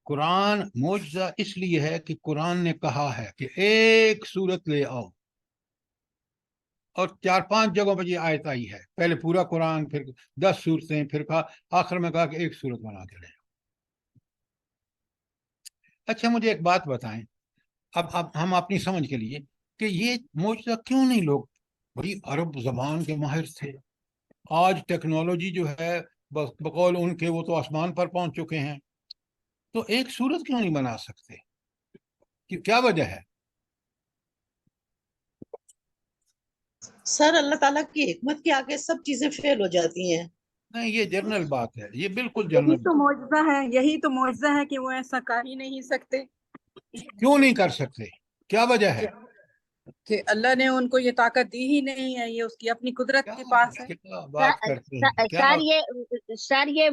قرآن معجزہ اس لیے ہے کہ قرآن نے کہا ہے کہ ایک صورت لے آؤ، اور 4-5 جگہوں پر یہ آیت آئی ہے، پہلے پورا قرآن، پھر 10 صورتیں، پھر کہا آخر میں کہا کہ ایک صورت بنا کے لے آؤ۔ اچھا، مجھے ایک بات بتائیں، اب ہم اپنی سمجھ کے لیے کہ یہ معجزہ کیوں نہیں، لوگ بڑی عرب زبان کے ماہر تھے، آج ٹیکنالوجی جو ہے بقول ان کے وہ تو آسمان پر پہنچ چکے ہیں، تو ایک صورت کیوں نہیں بنا سکتے؟ کیا وجہ ہے؟ سر اللہ تعالیٰ کی حکمت کے آگے سب چیزیں فیل ہو جاتی ہیں۔ نہیں، یہ جنرل بات ہے، یہ بالکل یہی جنرل تو معجزہ ہے، یہی تو معجزہ ہے کہ وہ ایسا کر ہی نہیں سکتے، کیوں نہیں کر سکتے؟ کیا وجہ ہے؟ کہ اللہ نے ان کو یہ طاقت دی ہی نہیں ہے، یہ اس کی اپنی قدرت کے پاس ہے۔ کیا بات کرتے ہیں؟ کیا سر یہ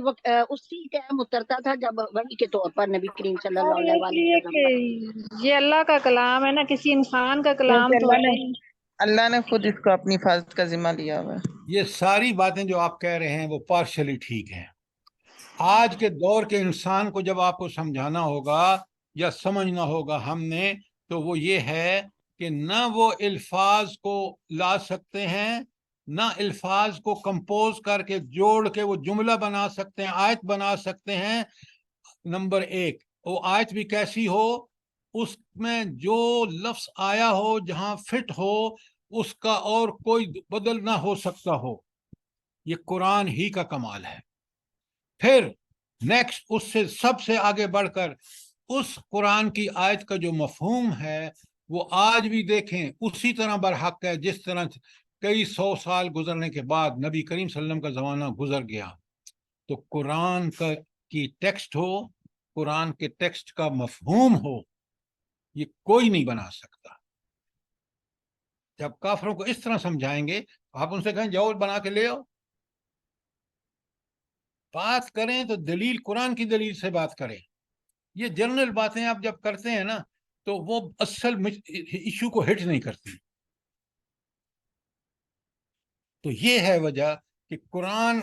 اسی ٹائم اترتا تھا جب وحی کے طور پر نبی کریم صلی اور اللہ اس علیہ لیے وسلم کہ یہ اللہ کا کلام ہے نا، کسی انسان کا کلام تو ہے نہیں۔ اللہ نے خود اس کو اپنی حفاظت کا ذمہ لیا ہوا ہے۔ یہ ساری باتیں جو آپ کہہ رہے ہیں وہ پارشلی ٹھیک ہیں۔ آج کے دور کے انسان کو جب آپ کو سمجھانا ہوگا یا سمجھنا ہوگا ہم نے، تو وہ یہ ہے کہ نہ وہ الفاظ کو لا سکتے ہیں، نہ الفاظ کو کمپوز کر کے جوڑ کے وہ جملہ بنا سکتے ہیں، آیت بنا سکتے ہیں۔ نمبر 1، وہ آیت بھی کیسی ہو، اس میں جو لفظ آیا ہو، جہاں فٹ ہو، اس کا اور کوئی بدل نہ ہو سکتا ہو۔ یہ قرآن ہی کا کمال ہے۔ پھر نیکسٹ، اس سے سب سے آگے بڑھ کر اس قرآن کی آیت کا جو مفہوم ہے وہ آج بھی دیکھیں اسی طرح برحق ہے جس طرح کئی 100 سال گزرنے کے بعد نبی کریم صلی اللہ علیہ وسلم کا زمانہ گزر گیا۔ تو قرآن کی ٹیکسٹ ہو، قرآن کے ٹیکسٹ کا مفہوم ہو، یہ کوئی نہیں بنا سکتا۔ جب کافروں کو اس طرح سمجھائیں گے، آپ ان سے کہیں جاؤ بنا کے لے آؤ، بات کریں تو دلیل، قرآن کی دلیل سے بات کریں۔ یہ جنرل باتیں آپ جب کرتے ہیں نا تو وہ اصل ایشو کو ہٹ نہیں کرتی۔ تو یہ ہے وجہ کہ قرآن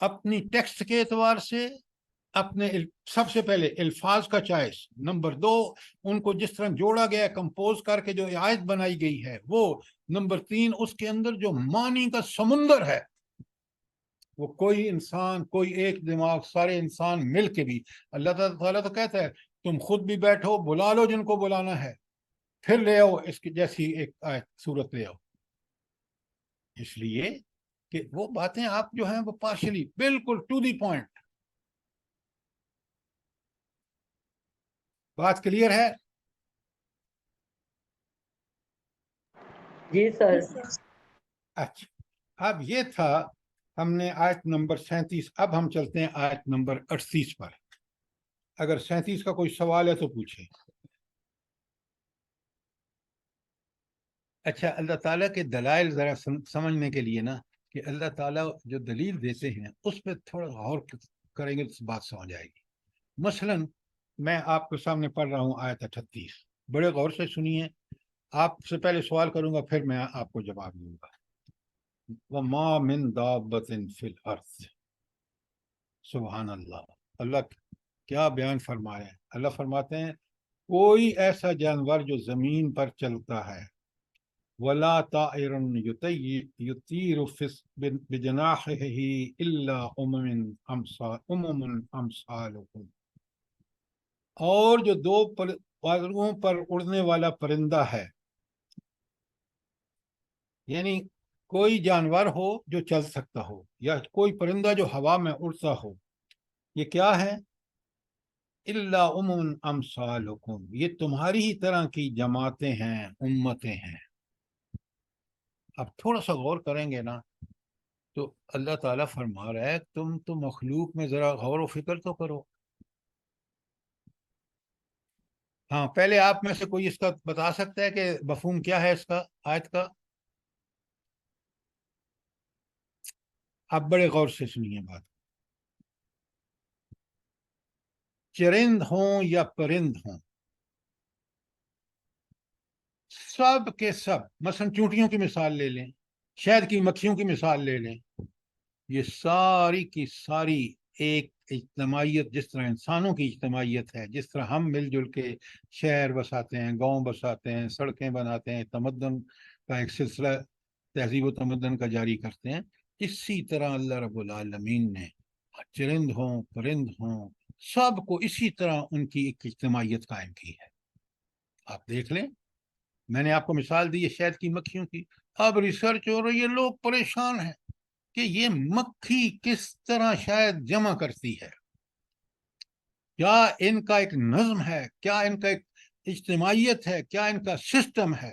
اپنی ٹیکسٹ کے اعتبار سے اپنے سب سے پہلے الفاظ کا چوائس، نمبر 2 ان کو جس طرح جوڑا گیا ہے کمپوز کر کے جو آیت بنائی گئی ہے وہ، نمبر 3 اس کے اندر جو معنی کا سمندر ہے، وہ کوئی انسان، کوئی ایک دماغ، سارے انسان مل کے بھی، اللہ تعالیٰ تو کہتا ہے تم خود بھی بیٹھو، بلا لو جن کو بلانا ہے، پھر لے آؤ اس کی جیسی ایک آیت صورت لے آؤ. اس لیے کہ وہ باتیں آپ جو ہیں وہ پارشلی بالکل ٹو دی پوائنٹ. بات کلیئر ہے؟ جی سر. اچھا، اب یہ تھا ہم نے آیت نمبر 37. اب ہم چلتے ہیں آیت نمبر 38 پر. اگر 37 کا کوئی سوال ہے تو پوچھیں. اچھا، اللہ تعالیٰ کے دلائل ذرا سمجھنے کے لیے نا، کہ اللہ تعالیٰ جو دلیل دیتے ہیں اس پہ تھوڑا غور کریں گے تو بات سمجھ آئے گی. مثلا میں آپ کے سامنے پڑھ رہا ہوں آیت 38، بڑے غور سے سنیے. آپ سے پہلے سوال کروں گا پھر میں آپ کو جواب دوں گا. وَمَا مِن دَابَّةٍ فِي الْأَرْضِ. سبحان اللہ، اللہ کیا بیان فرما رہے ہیں. اللہ فرماتے ہیں کوئی ایسا جانور جو زمین پر چلتا ہے، وَلَا طَائِرٌ يُطِيرُ بِجَنَاحِهِ إِلَّا أُمَمٌ أَمْثَالُكُمْ. اور جو 2 پروں پر اڑنے والا پرندہ ہے، یعنی کوئی جانور ہو جو چل سکتا ہو یا کوئی پرندہ جو ہوا میں اڑتا ہو، یہ کیا ہے؟ الا امثالکم، یہ تمہاری ہی طرح کی جماعتیں ہیں، امتیں ہیں. اب تھوڑا سا غور کریں گے نا تو اللہ تعالیٰ فرما رہا ہے تم تو مخلوق میں ذرا غور و فکر تو کرو. ہاں، پہلے آپ میں سے کوئی اس کا بتا سکتا ہے کہ مفہوم کیا ہے اس کا، آیت کا؟ آپ بڑے غور سے سنیے بات. چرند ہوں یا پرند ہوں، سب کے سب، مثلا چونٹیوں کی مثال لے لیں، شہد کی مکھیوں کی مثال لے لیں، یہ ساری کی ساری ایک اجتماعیت، جس طرح انسانوں کی اجتماعیت ہے، جس طرح ہم مل جل کے شہر بساتے ہیں، گاؤں بساتے ہیں، سڑکیں بناتے ہیں، تمدن کا ایک سلسلہ تہذیب و تمدن کا جاری کرتے ہیں، اسی طرح اللہ رب العالمین نے چرند ہوں پرند ہوں سب کو اسی طرح ان کی ایک اجتماعیت قائم کی ہے. آپ دیکھ لیں، میں نے آپ کو مثال دی ہے شہد کی مکھیوں کی. اب ریسرچ ہو رہی ہے، لوگ پریشان ہیں کہ یہ مکھی کس طرح شاید جمع کرتی ہے، کیا ان کا ایک نظم ہے، کیا ان کا ایک اجتماعیت ہے، کیا ان کا سسٹم ہے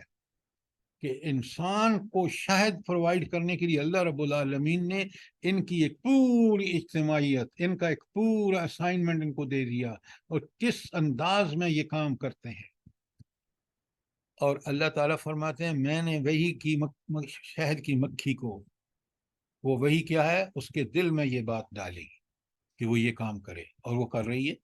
کہ انسان کو شہد پرووائڈ کرنے کے لیے اللہ رب العالمین نے ان کی ایک پوری اجتماعیت، ان کا ایک پورا اسائنمنٹ ان کو دے دیا، اور کس انداز میں یہ کام کرتے ہیں. اور اللہ تعالیٰ فرماتے ہیں میں نے وہی کی شہد کی مکھی کو، وہ وہی کیا ہے، اس کے دل میں یہ بات ڈالی کہ وہ یہ کام کرے، اور وہ کر رہی ہے.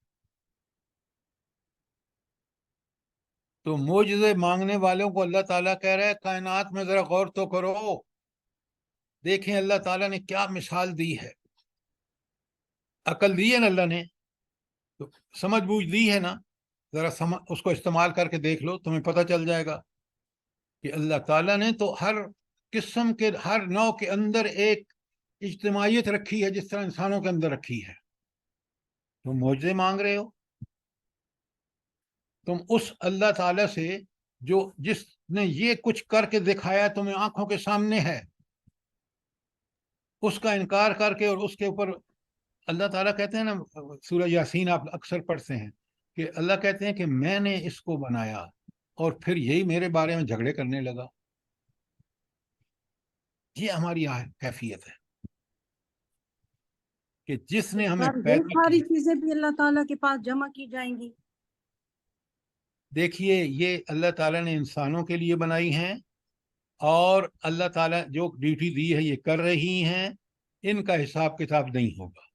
تو معجزے مانگنے والوں کو اللہ تعالیٰ کہہ رہا ہے کائنات میں ذرا غور تو کرو، دیکھیں اللہ تعالیٰ نے کیا مثال دی ہے. عقل دی ہے نا اللہ نے، تو سمجھ بوجھ دی ہے نا، ذرا اس کو استعمال کر کے دیکھ لو، تمہیں پتہ چل جائے گا کہ اللہ تعالیٰ نے تو ہر قسم کے، ہر نوع کے اندر ایک اجتماعیت رکھی ہے جس طرح انسانوں کے اندر رکھی ہے. تم معجزے مانگ رہے ہو، تم اس اللہ تعالیٰ سے جس نے یہ کچھ کر کے دکھایا تمہیں آنکھوں کے سامنے ہے، اس کا انکار کر کے، اور اس کے اوپر اللہ تعالیٰ کہتے ہیں نا، سورہ یاسین آپ اکثر پڑھتے ہیں کہ اللہ کہتے ہیں کہ میں نے اس کو بنایا اور پھر یہی میرے بارے میں جھگڑے کرنے لگا. یہ ہماری کیفیت ہے کہ جس نے ہمیں یہ پیدا ساری کیا. چیزیں بھی اللہ تعالیٰ کے پاس جمع کی جائیں گی. دیکھیے، یہ اللہ تعالیٰ نے انسانوں کے لیے بنائی ہیں، اور اللہ تعالیٰ جو ڈیوٹی دی ہے یہ کر رہی ہیں، ان کا حساب کتاب نہیں ہوگا.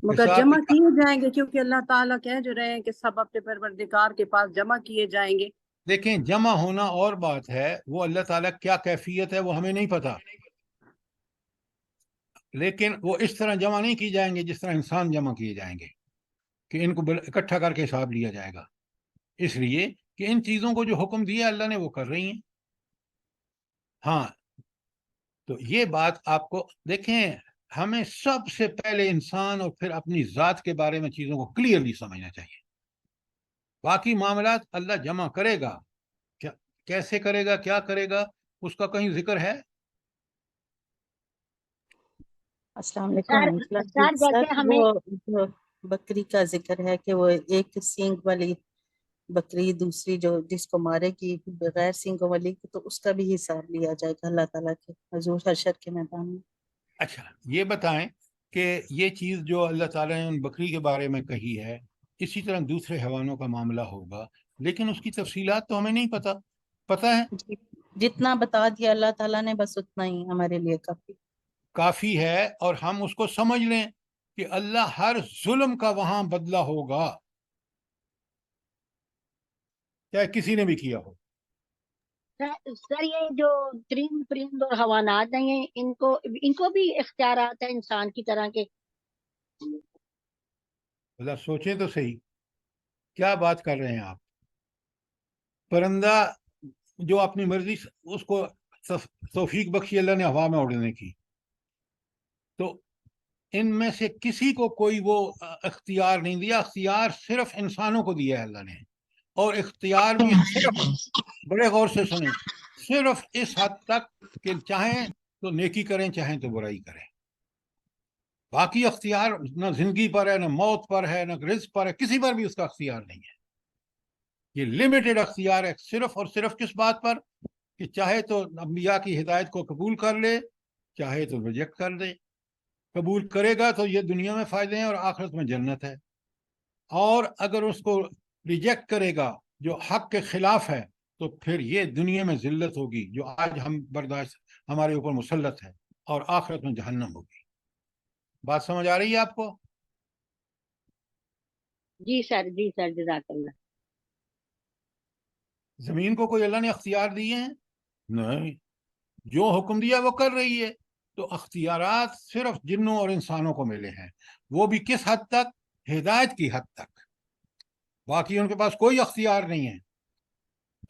مگر جمع کیے جائیں گے، کیونکہ اللہ تعالیٰ کہہ جو رہے ہیں کہ سب اپنے پروردگار کے پاس جمع کیے جائیں گے. دیکھیں، جمع ہونا اور بات ہے، وہ اللہ تعالیٰ کیا کیفیت ہے وہ ہمیں نہیں پتا. لیکن وہ اس طرح جمع نہیں کی جائیں گے جس طرح انسان جمع کیے جائیں گے کہ ان کو اکٹھا کر کے حساب لیا جائے گا، اس لیے کہ ان چیزوں کو جو حکم دیا اللہ نے وہ کر رہی ہیں۔ ہاں تو یہ بات آپ کو دیکھیں، ہمیں سب سے پہلے انسان اور پھر اپنی ذات کے بارے میں چیزوں کو کلیئرلی سمجھنا چاہیے۔ باقی معاملات اللہ جمع کرے گا، کیسے کرے گا، کیا کرے گا، اس کا کہیں ذکر ہے؟ السلام علیکم سر ورحمۃ اللہ۔ سر جیسے ہمیں وہ جو بکری کا ذکر ہے کہ وہ ایک سینگ والی بکری دوسری جو جس کو مارے گی بغیر سینگوں والی، تو اس کا بھی حساب لیا جائے گا اللہ تعالیٰ کے حضور حشر کے میدان میں۔ اچھا یہ بتائیں کہ یہ چیز جو اللہ تعالیٰ نے ان بکری کے بارے میں کہی ہے، اسی طرح دوسرے حیوانوں کا معاملہ ہوگا، لیکن اس کی تفصیلات تو ہمیں نہیں پتہ ہے؟ جی، جتنا بتا دیا اللہ تعالیٰ نے بس اتنا ہی ہمارے لیے کافی ہے، اور ہم اس کو سمجھ لیں کہ اللہ ہر ظلم کا وہاں بدلہ ہوگا، چاہے کسی نے بھی کیا ہو۔ سر یہ جو ترین پرند اور حیوانات ہیں ان کو بھی اختیارات ہیں انسان کی طرح کے؟ اللہ سوچیں تو صحیح، کیا بات کر رہے ہیں آپ؟ پرندہ جو اپنی مرضی اس کو توفیق بخشی اللہ نے ہوا میں اڑنے کی، تو ان میں سے کسی کو کوئی وہ اختیار نہیں دیا، اختیار صرف انسانوں کو دیا ہے اللہ نے، اور اختیار بھی صرف، بڑے غور سے سنیں، صرف اس حد تک کہ چاہیں تو نیکی کریں چاہیں تو برائی کریں، باقی اختیار نہ زندگی پر ہے، نہ موت پر ہے، نہ رزق پر ہے، کسی پر بھی اس کا اختیار نہیں ہے۔ یہ لمیٹڈ اختیار ہے صرف اور صرف کس بات پر کہ چاہے تو انبیاء کی ہدایت کو قبول کر لے، چاہے تو ریجیکٹ کر دے۔ قبول کرے گا تو یہ دنیا میں فائدے ہیں اور آخرت میں جنت ہے، اور اگر اس کو ریجیکٹ کرے گا جو حق کے خلاف ہے تو پھر یہ دنیا میں ذلت ہوگی جو آج ہم برداشت ہمارے اوپر مسلط ہے، اور آخرت میں جہنم ہوگی۔ بات سمجھ آ رہی ہے آپ کو؟ جی سر جزاک اللہ۔ زمین کو کوئی اللہ نے اختیار دیے ہیں؟ نہیں، جو حکم دیا وہ کر رہی ہے۔ تو اختیارات صرف جنوں اور انسانوں کو ملے ہیں، وہ بھی کس حد تک؟ ہدایت کی حد تک، باقی ان کے پاس کوئی اختیار نہیں ہے۔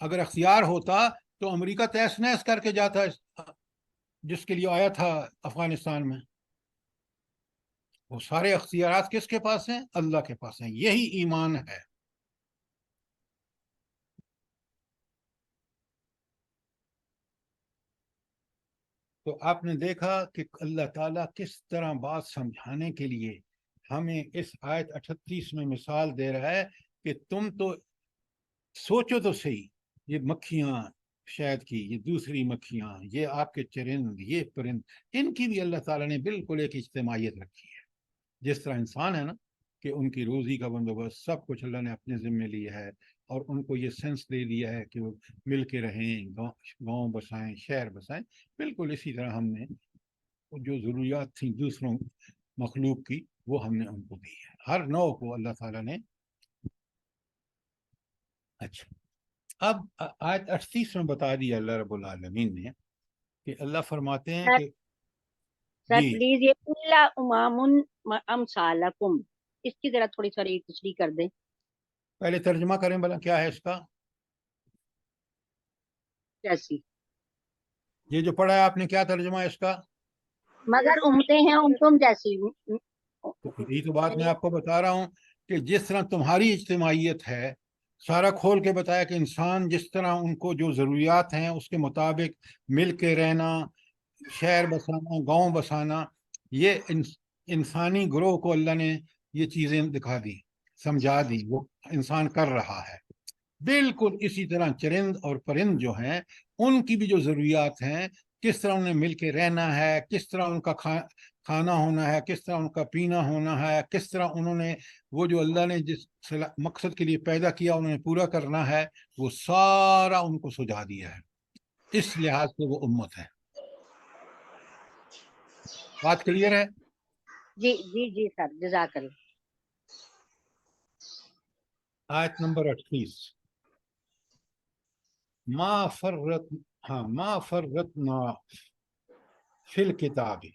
اگر اختیار ہوتا تو امریکہ تیس نیس کر کے جاتا جس کے لیے آیا تھا افغانستان میں۔ وہ سارے اختیارات کس کے پاس ہیں؟ اللہ کے پاس ہیں۔ یہی ایمان ہے۔ تو آپ نے دیکھا کہ اللہ تعالیٰ کس طرح بات سمجھانے کے لیے ہمیں اس آیت 38 میں مثال دے رہا ہے کہ تم تو سوچو تو صحیح، یہ مکھیاں شاید کی، یہ دوسری مکھیاں، یہ آپ کے چرند، یہ پرند، ان کی بھی اللہ تعالیٰ نے بالکل ایک اجتماعیت رکھی ہے۔ جس طرح انسان ہے نا کہ ان کی روزی کا بندوبست سب کچھ اللہ نے اپنے ذمے لیا ہے، اور ان کو یہ سینس دے دیا ہے کہ وہ مل کے رہیں، گاؤں بسائیں، شہر بسائیں، بالکل اسی طرح ہم نے جو ضروریات تھیں دوسروں مخلوق کی وہ ہم نے ان کو دی ہے، ہر نوع کو اللہ تعالیٰ نے۔ اچھا اب آیت 38 میں بتا دیا اللہ رب العالمین نے کہ اللہ فرماتے ہیں کہ سر جی پلیز یہ اللہ امام امثالکم اس کی ذرا تھوڑی ساری تشریح کر دیں۔ پہلے ترجمہ کریں بلا کیا ہے اس کا؟ کیسی؟ یہ جو پڑھا ہے آپ نے کیا ترجمہ ہے اس کا؟ مگر امتیں ہیں تم جیسی۔ یہی تو بات میں آپ کو بتا رہا ہوں کہ جس طرح تمہاری اجتماعیت ہے، سارا کھول کے بتایا کہ انسان جس طرح ان کو جو ضروریات ہیں اس کے مطابق مل کے رہنا، شہر بسانا، گاؤں بسانا، یہ انسانی گروہ کو اللہ نے یہ چیزیں دکھا دی، سمجھا دی، وہ انسان کر رہا ہے۔ بالکل اسی طرح چرند اور پرند جو ہیں ان کی بھی جو ضروریات ہیں، کس طرح انہیں مل کے رہنا ہے، کس طرح ان کا کھانا ہونا ہے، کس طرح ان کا پینا ہونا ہے، کس طرح انہوں نے وہ جو اللہ نے جس مقصد کے لیے پیدا کیا انہوں نے پورا کرنا ہے، وہ سارا ان کو سجھا دیا ہے۔ اس لحاظ سے وہ امت ہے۔ بات کلیئر ہے؟ جی سر جزاک اللہ۔ آیت نمبر 38، ما فرتنا فی الکتاب،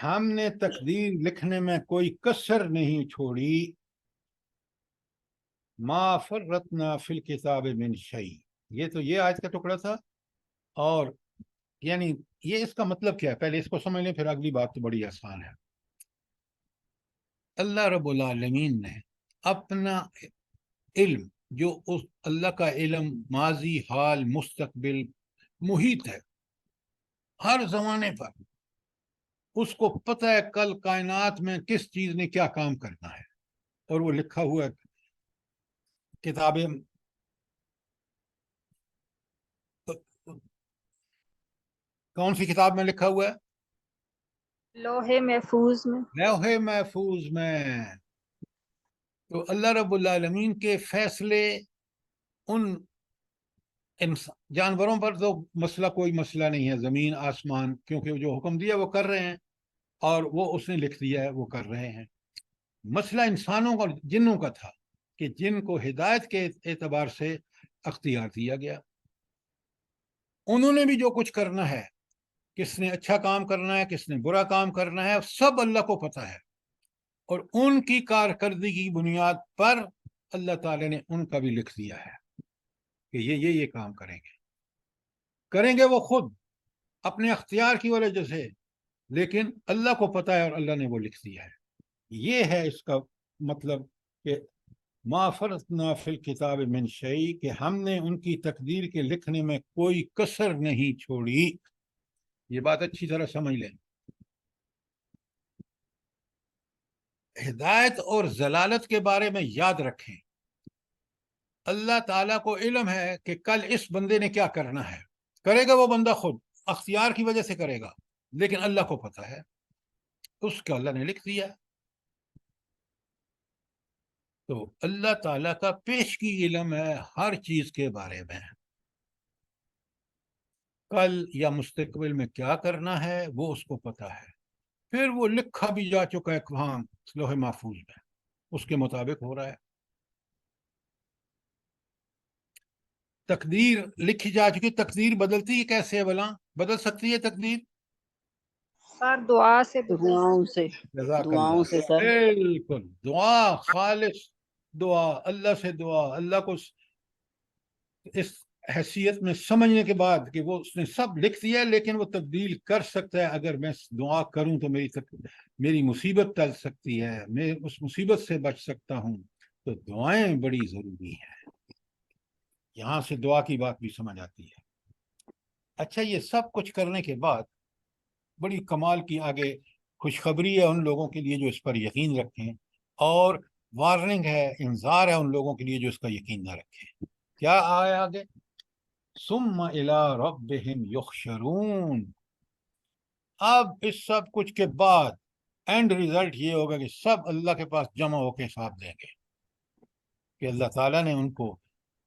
ہم نے تقدیر لکھنے میں کوئی کسر نہیں چھوڑی، ما فرطنا فی الکتاب من شیء، یہ تو یہ آیت کا ٹکڑا تھا. اور یعنی یہ اس کا مطلب کیا ہے، پہلے اس کو سمجھ لیں، پھر اگلی بات تو بڑی آسان ہے. اللہ رب العالمین نے اپنا علم، جو اس اللہ کا علم ماضی، حال، مستقبل محیط ہے ہر زمانے پر، اس کو پتہ ہے کل کائنات میں کس چیز نے کیا کام کرنا ہے، اور وہ لکھا ہوا ہے کتابیں. کون سی کتاب میں لکھا ہوا ہے؟ لوہے محفوظ میں. لوح محفوظ میں. تو اللہ رب العالمین کے فیصلے ان جانوروں پر تو مسئلہ کوئی مسئلہ نہیں ہے، زمین آسمان، کیونکہ جو حکم دیا وہ کر رہے ہیں، اور وہ اس نے لکھ دیا ہے وہ کر رہے ہیں. مسئلہ انسانوں اور جنوں کا تھا کہ جن کو ہدایت کے اعتبار سے اختیار دیا گیا، انہوں نے بھی جو کچھ کرنا ہے، کس نے اچھا کام کرنا ہے، کس نے برا کام کرنا ہے، سب اللہ کو پتہ ہے. اور ان کی کارکردگی کی بنیاد پر اللہ تعالی نے ان کا بھی لکھ دیا ہے کہ یہ کام کریں گے وہ خود اپنے اختیار کی وجہ سے، لیکن اللہ کو پتہ ہے اور اللہ نے وہ لکھ دیا ہے. یہ ہے اس کا مطلب کہ ما فرطنا فی الکتاب من شیء، کہ ہم نے ان کی تقدیر کے لکھنے میں کوئی کسر نہیں چھوڑی. یہ بات اچھی طرح سمجھ لیں. ہدایت اور ضلالت کے بارے میں یاد رکھیں، اللہ تعالیٰ کو علم ہے کہ کل اس بندے نے کیا کرنا ہے، کرے گا وہ بندہ خود اختیار کی وجہ سے کرے گا، لیکن اللہ کو پتہ ہے، اس کا اللہ نے لکھ دیا. تو اللہ تعالیٰ کا پیشگی علم ہے ہر چیز کے بارے میں، کل یا مستقبل میں کیا کرنا ہے وہ اس کو پتہ ہے. پھر وہ لکھا بھی جا چکا ہے وہاں لوح محفوظ میں، اس کے مطابق ہو رہا ہے. تقدیر لکھی جا چکی، تقدیر بدلتی ہے کیسے ہے بلا؟ بدل سکتی ہے تقدیر؟ سر دعا سے دعاؤں سے، جزاک دعاؤں سے اللہ، سر. بالکل. دعا، خالص دعا، اللہ سے دعا، اللہ کو اس حیثیت میں سمجھنے کے بعد کہ وہ اس نے سب لکھ دیا ہے، لیکن وہ تبدیل کر سکتا ہے. اگر میں دعا کروں تو میری مصیبت ٹل سکتی ہے، میں اس مصیبت سے بچ سکتا ہوں. تو دعائیں بڑی ضروری ہیں. یہاں سے دعا کی بات بھی سمجھ آتی ہے. اچھا، یہ سب کچھ کرنے کے بعد بڑی کمال کی آگے خوشخبری ہے ان لوگوں کے لیے جو اس پر یقین رکھیں، اور وارننگ ہے، انذار ہے ان لوگوں کے لیے جو اس کا یقین نہ رکھیں. کیا آئے آگے؟ ثم الی ربہم یحشرون. اب اس سب کچھ کے بعد اینڈ ریزلٹ یہ ہوگا کہ سب اللہ کے پاس جمع ہو کے حساب دیں گے کہ اللہ تعالیٰ نے ان کو،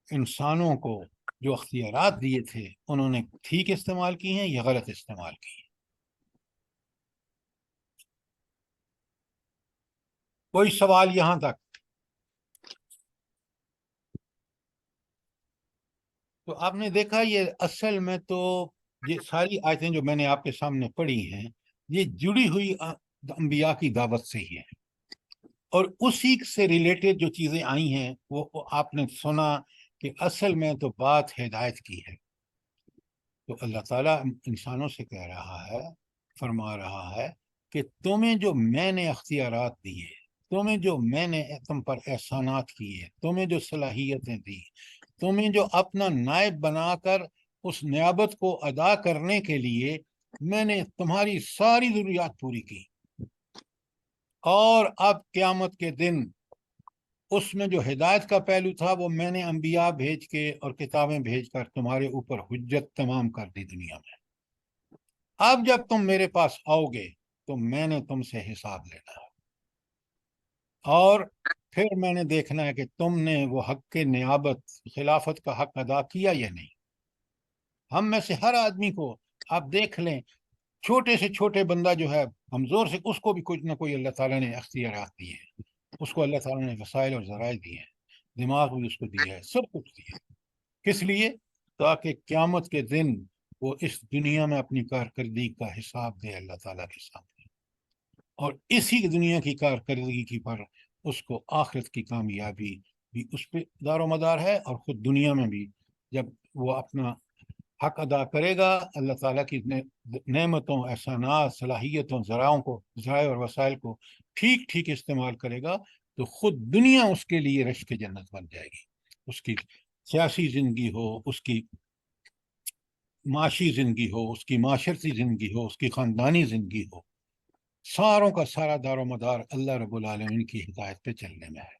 انسانوں کو جو اختیارات دیے تھے، انہوں نے ٹھیک استعمال کی ہیں یا غلط استعمال کی ہیں. کوئی سوال یہاں تک؟ تو آپ نے دیکھا یہ اصل میں تو یہ ساری آیتیں جو میں نے آپ کے سامنے پڑھی ہیں، یہ جڑی ہوئی انبیاء کی دعوت سے ہی ہے، اور اسی سے ریلیٹڈ جو چیزیں آئی ہیں وہ آپ نے سنا کہ اصل میں تو بات ہدایت کی ہے. تو اللہ تعالیٰ انسانوں سے کہہ رہا ہے، فرما رہا ہے کہ تمہیں جو میں نے اختیارات دیے، تمہیں جو میں نے تم پر احسانات کیے، تمہیں جو صلاحیتیں دی، تمہیں جو اپنا نائب بنا کر اس نیابت کو ادا کرنے کے لیے میں نے تمہاری ساری ضروریات پوری کی. اور اب قیامت کے دن اس میں جو ہدایت کا پہلو تھا وہ میں نے انبیاء بھیج کے اور کتابیں بھیج کر تمہارے اوپر حجت تمام کر دی دنیا میں. اب جب تم میرے پاس آؤ گے تو میں نے تم سے حساب لینا ہے، اور پھر میں نے دیکھنا ہے کہ تم نے وہ حق کے نیابت، خلافت کا حق ادا کیا یا نہیں. ہم میں سے ہر آدمی کو آپ دیکھ لیں، چھوٹے سے چھوٹے بندہ جو ہے کمزور سے، اس کو بھی کچھ نہ کوئی اللہ تعالیٰ نے اختیارات دیے ہیں، اس کو اللہ تعالیٰ نے وسائل اور ذرائع دیے ہیں، دماغ بھی اس کو دیا ہے، سب کچھ دیا ہے. کس لیے؟ تاکہ قیامت کے دن وہ اس دنیا میں اپنی کارکردگی کا حساب دے اللہ تعالیٰ کے سامنے. اور اسی دنیا کی کارکردگی کی پر اس کو آخرت کی کامیابی بھی اس پہ دار و مدار ہے، اور خود دنیا میں بھی جب وہ اپنا حق ادا کرے گا، اللہ تعالیٰ کی نعمتوں، احسانات، صلاحیتوں، ذرائع اور وسائل کو ٹھیک ٹھیک استعمال کرے گا، تو خود دنیا اس کے لیے رشک جنت بن جائے گی۔ اس کی سیاسی زندگی ہو، اس کی معاشی زندگی ہو، اس کی معاشرتی زندگی ہو، اس کی خاندانی زندگی ہو، ساروں کا سارا دار و مدار اللہ رب العالمین کی ہدایت پہ چلنے میں ہے۔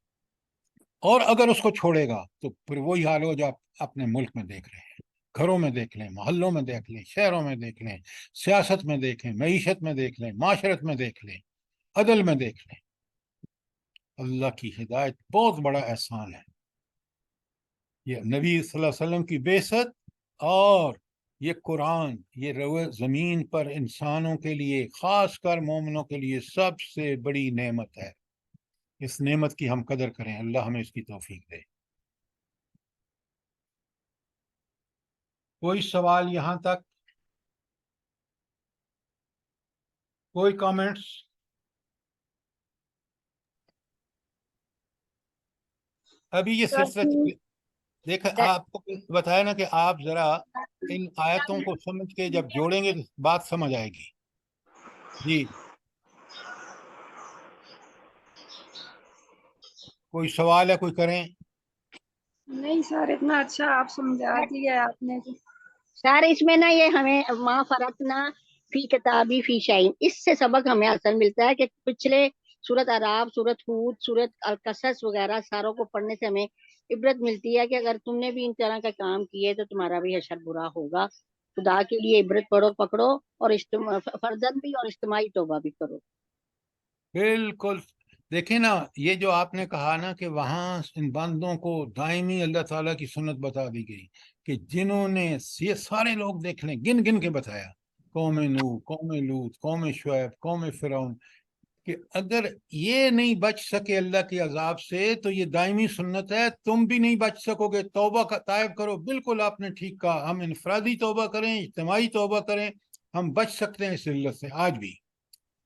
اور اگر اس کو چھوڑے گا تو پھر وہی حال ہو جو آپ اپنے ملک میں دیکھ رہے ہیں، گھروں میں دیکھ لیں، محلوں میں دیکھ لیں، شہروں میں دیکھ لیں، سیاست میں دیکھ لیں، معیشت میں دیکھ لیں، معاشرت میں دیکھ لیں، عدل میں دیکھ لیں۔ اللہ کی ہدایت بہت بڑا احسان ہے۔ یہ نبی صلی اللہ علیہ وسلم کی بعثت اور یہ قرآن، یہ زمین پر انسانوں کے لیے، خاص کر مومنوں کے لیے سب سے بڑی نعمت ہے۔ اس نعمت کی ہم قدر کریں، اللہ ہمیں اس کی توفیق دے۔ کوئی سوال یہاں تک؟ کوئی کامنٹس؟ ابھی یہ سلسلہ دیکھیں، آپ کو بتایا نا کہ آپ ذرا ان آیتوں کو سمجھ کے جب جوڑیں گے تو بات سمجھ آئے گی۔ جی کوئی سوال ہے، کوئی کریں؟ نہیں سر، اتنا اچھا آپ سمجھا دیا آپ نے۔ سر اس میں نا یہ ہمیں ما فرطنا فی کتابی فی شیء، اس سے سبق ہمیں اصل ملتا ہے کہ پچھلے سورت اعراف، سورت ہود، سورت القصص وغیرہ ساروں کو پڑھنے سے ہمیں عبرت ملتی ہے کہ اگر تم نے بھی ان طرح کا کام کیے تو تمہارا بھی حشر برا ہوگا۔ خدا کے لیے عبرت پکڑو اور فرضاً بھی اور اجتماعی توبہ بھی کرو۔ بالکل۔ دیکھیں نا، یہ جو آپ نے کہا نا کہ وہاں ان بندوں کو دائمی اللہ تعالیٰ کی سنت بتا دی گئی کہ جنہوں نے، یہ سارے لوگ دیکھ لیں، گن گن کے بتایا، قوم نوح، قوم لوط، قوم شعیب، قوم فرعون، کہ اگر یہ نہیں بچ سکے اللہ کے عذاب سے تو یہ دائمی سنت ہے، تم بھی نہیں بچ سکو گے۔ توبہ کا طائب کرو۔ بالکل آپ نے ٹھیک کہا، ہم انفرادی توبہ کریں، اجتماعی توبہ کریں، ہم بچ سکتے ہیں اس علت سے آج بھی،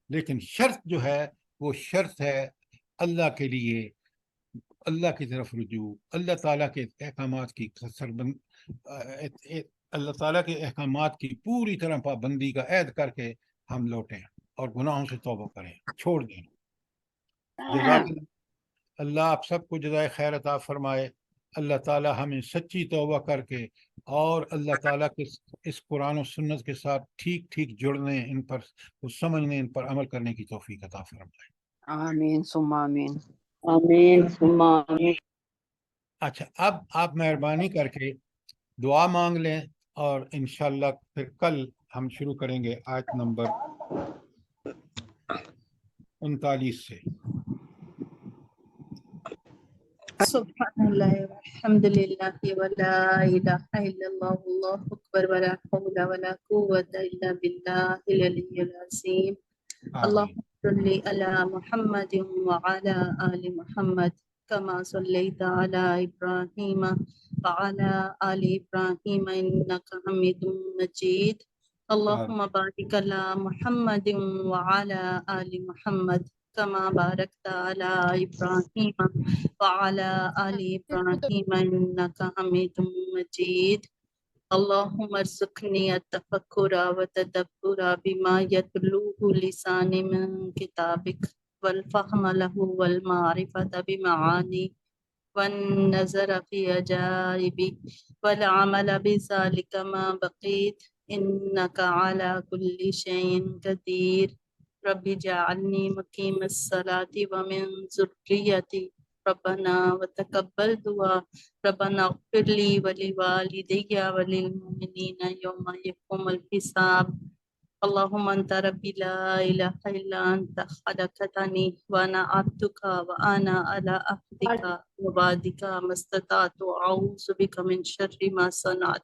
لیکن شرط جو ہے وہ شرط ہے اللہ کے لیے، اللہ کی طرف رجوع، اللہ تعالیٰ کے احکامات کی اللہ تعالیٰ کے احکامات کی پوری طرح پابندی کا عہد کر کے ہم لوٹیں اور گناہوں سے توبہ کریں، چھوڑ دیں۔ جزاک اللہ آپ سب کو جزائے خیر عطا فرمائے۔ اللہ تعالیٰ ہمیں سچی توبہ کر کے اور اللہ تعالیٰ کے اس قرآن و سنت کے ساتھ ٹھیک ٹھیک جڑنے، ان پر سمجھنے، ان پر عمل کرنے کی توفیق عطا فرمائے۔ آمین ثم آمین۔ آمین ثم آمین۔ اچھا، اب آپ مہربانی کر کے دعا مانگ لیں، اور انشاءاللہ پھر کل ہم شروع کریں گے آیت نمبر 39 سے۔ سبحان اللہ والحمد للہ ولا الہ الا اللہ واللہ اکبر ولا حول ولا قوة الا باللہ العلی العظیم۔ اللہم صلی علی محمد وعلی آل محمد کما صلیت علی ابراہیم وعلی آل ابراہیم انک حمید مجید۔ اللہم بارک علی محمد وعلی آل محمد كما باركت على إبراهيم وعلى آل إبراهيم إنك حميد مجيد۔ اللهم ارزقني التفكر والتدبر بما يتلوه لساني من كتابك، والفهم له والمعرفة بمعاني، والنظر في عجائب، والعمل بذلك ما بقيت، إنك على كل شيء قدير۔ رب جعلني مقيم الصلاة ومن ذريتي ربنا وتقبل دعاء، ربنا اغفر لي ولوالدي وللمؤمنين يوم يقوم الحساب۔ اللهم أنت ربي لا إله إلا أنت خلقتني وأنا عبدك وأنا على عهدك ووعدك ما استطعت، أعوذ بك من شر ما صنعت،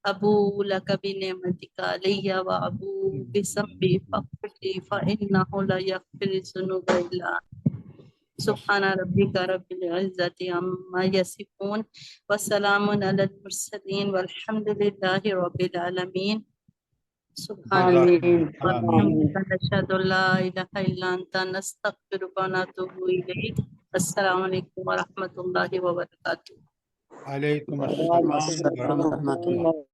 أبوء لك بنعمتك علي وأبوء بذنبي فاغفر لي فإنه لا يغفر الذنوب إلا أنت۔ سبحان ربك رب العزة عما يصفون وسلام على المرسلين والحمد لله رب العالمين۔ سبحانك آمین نشهد أن لا إله إلا أنت نستغفرك ونتوب إليك. السلام عليكم ورحمة الله وبركاته. علیکم وعلیکم السلام السلام ورحمۃ ورحمۃ اللہ. اللہ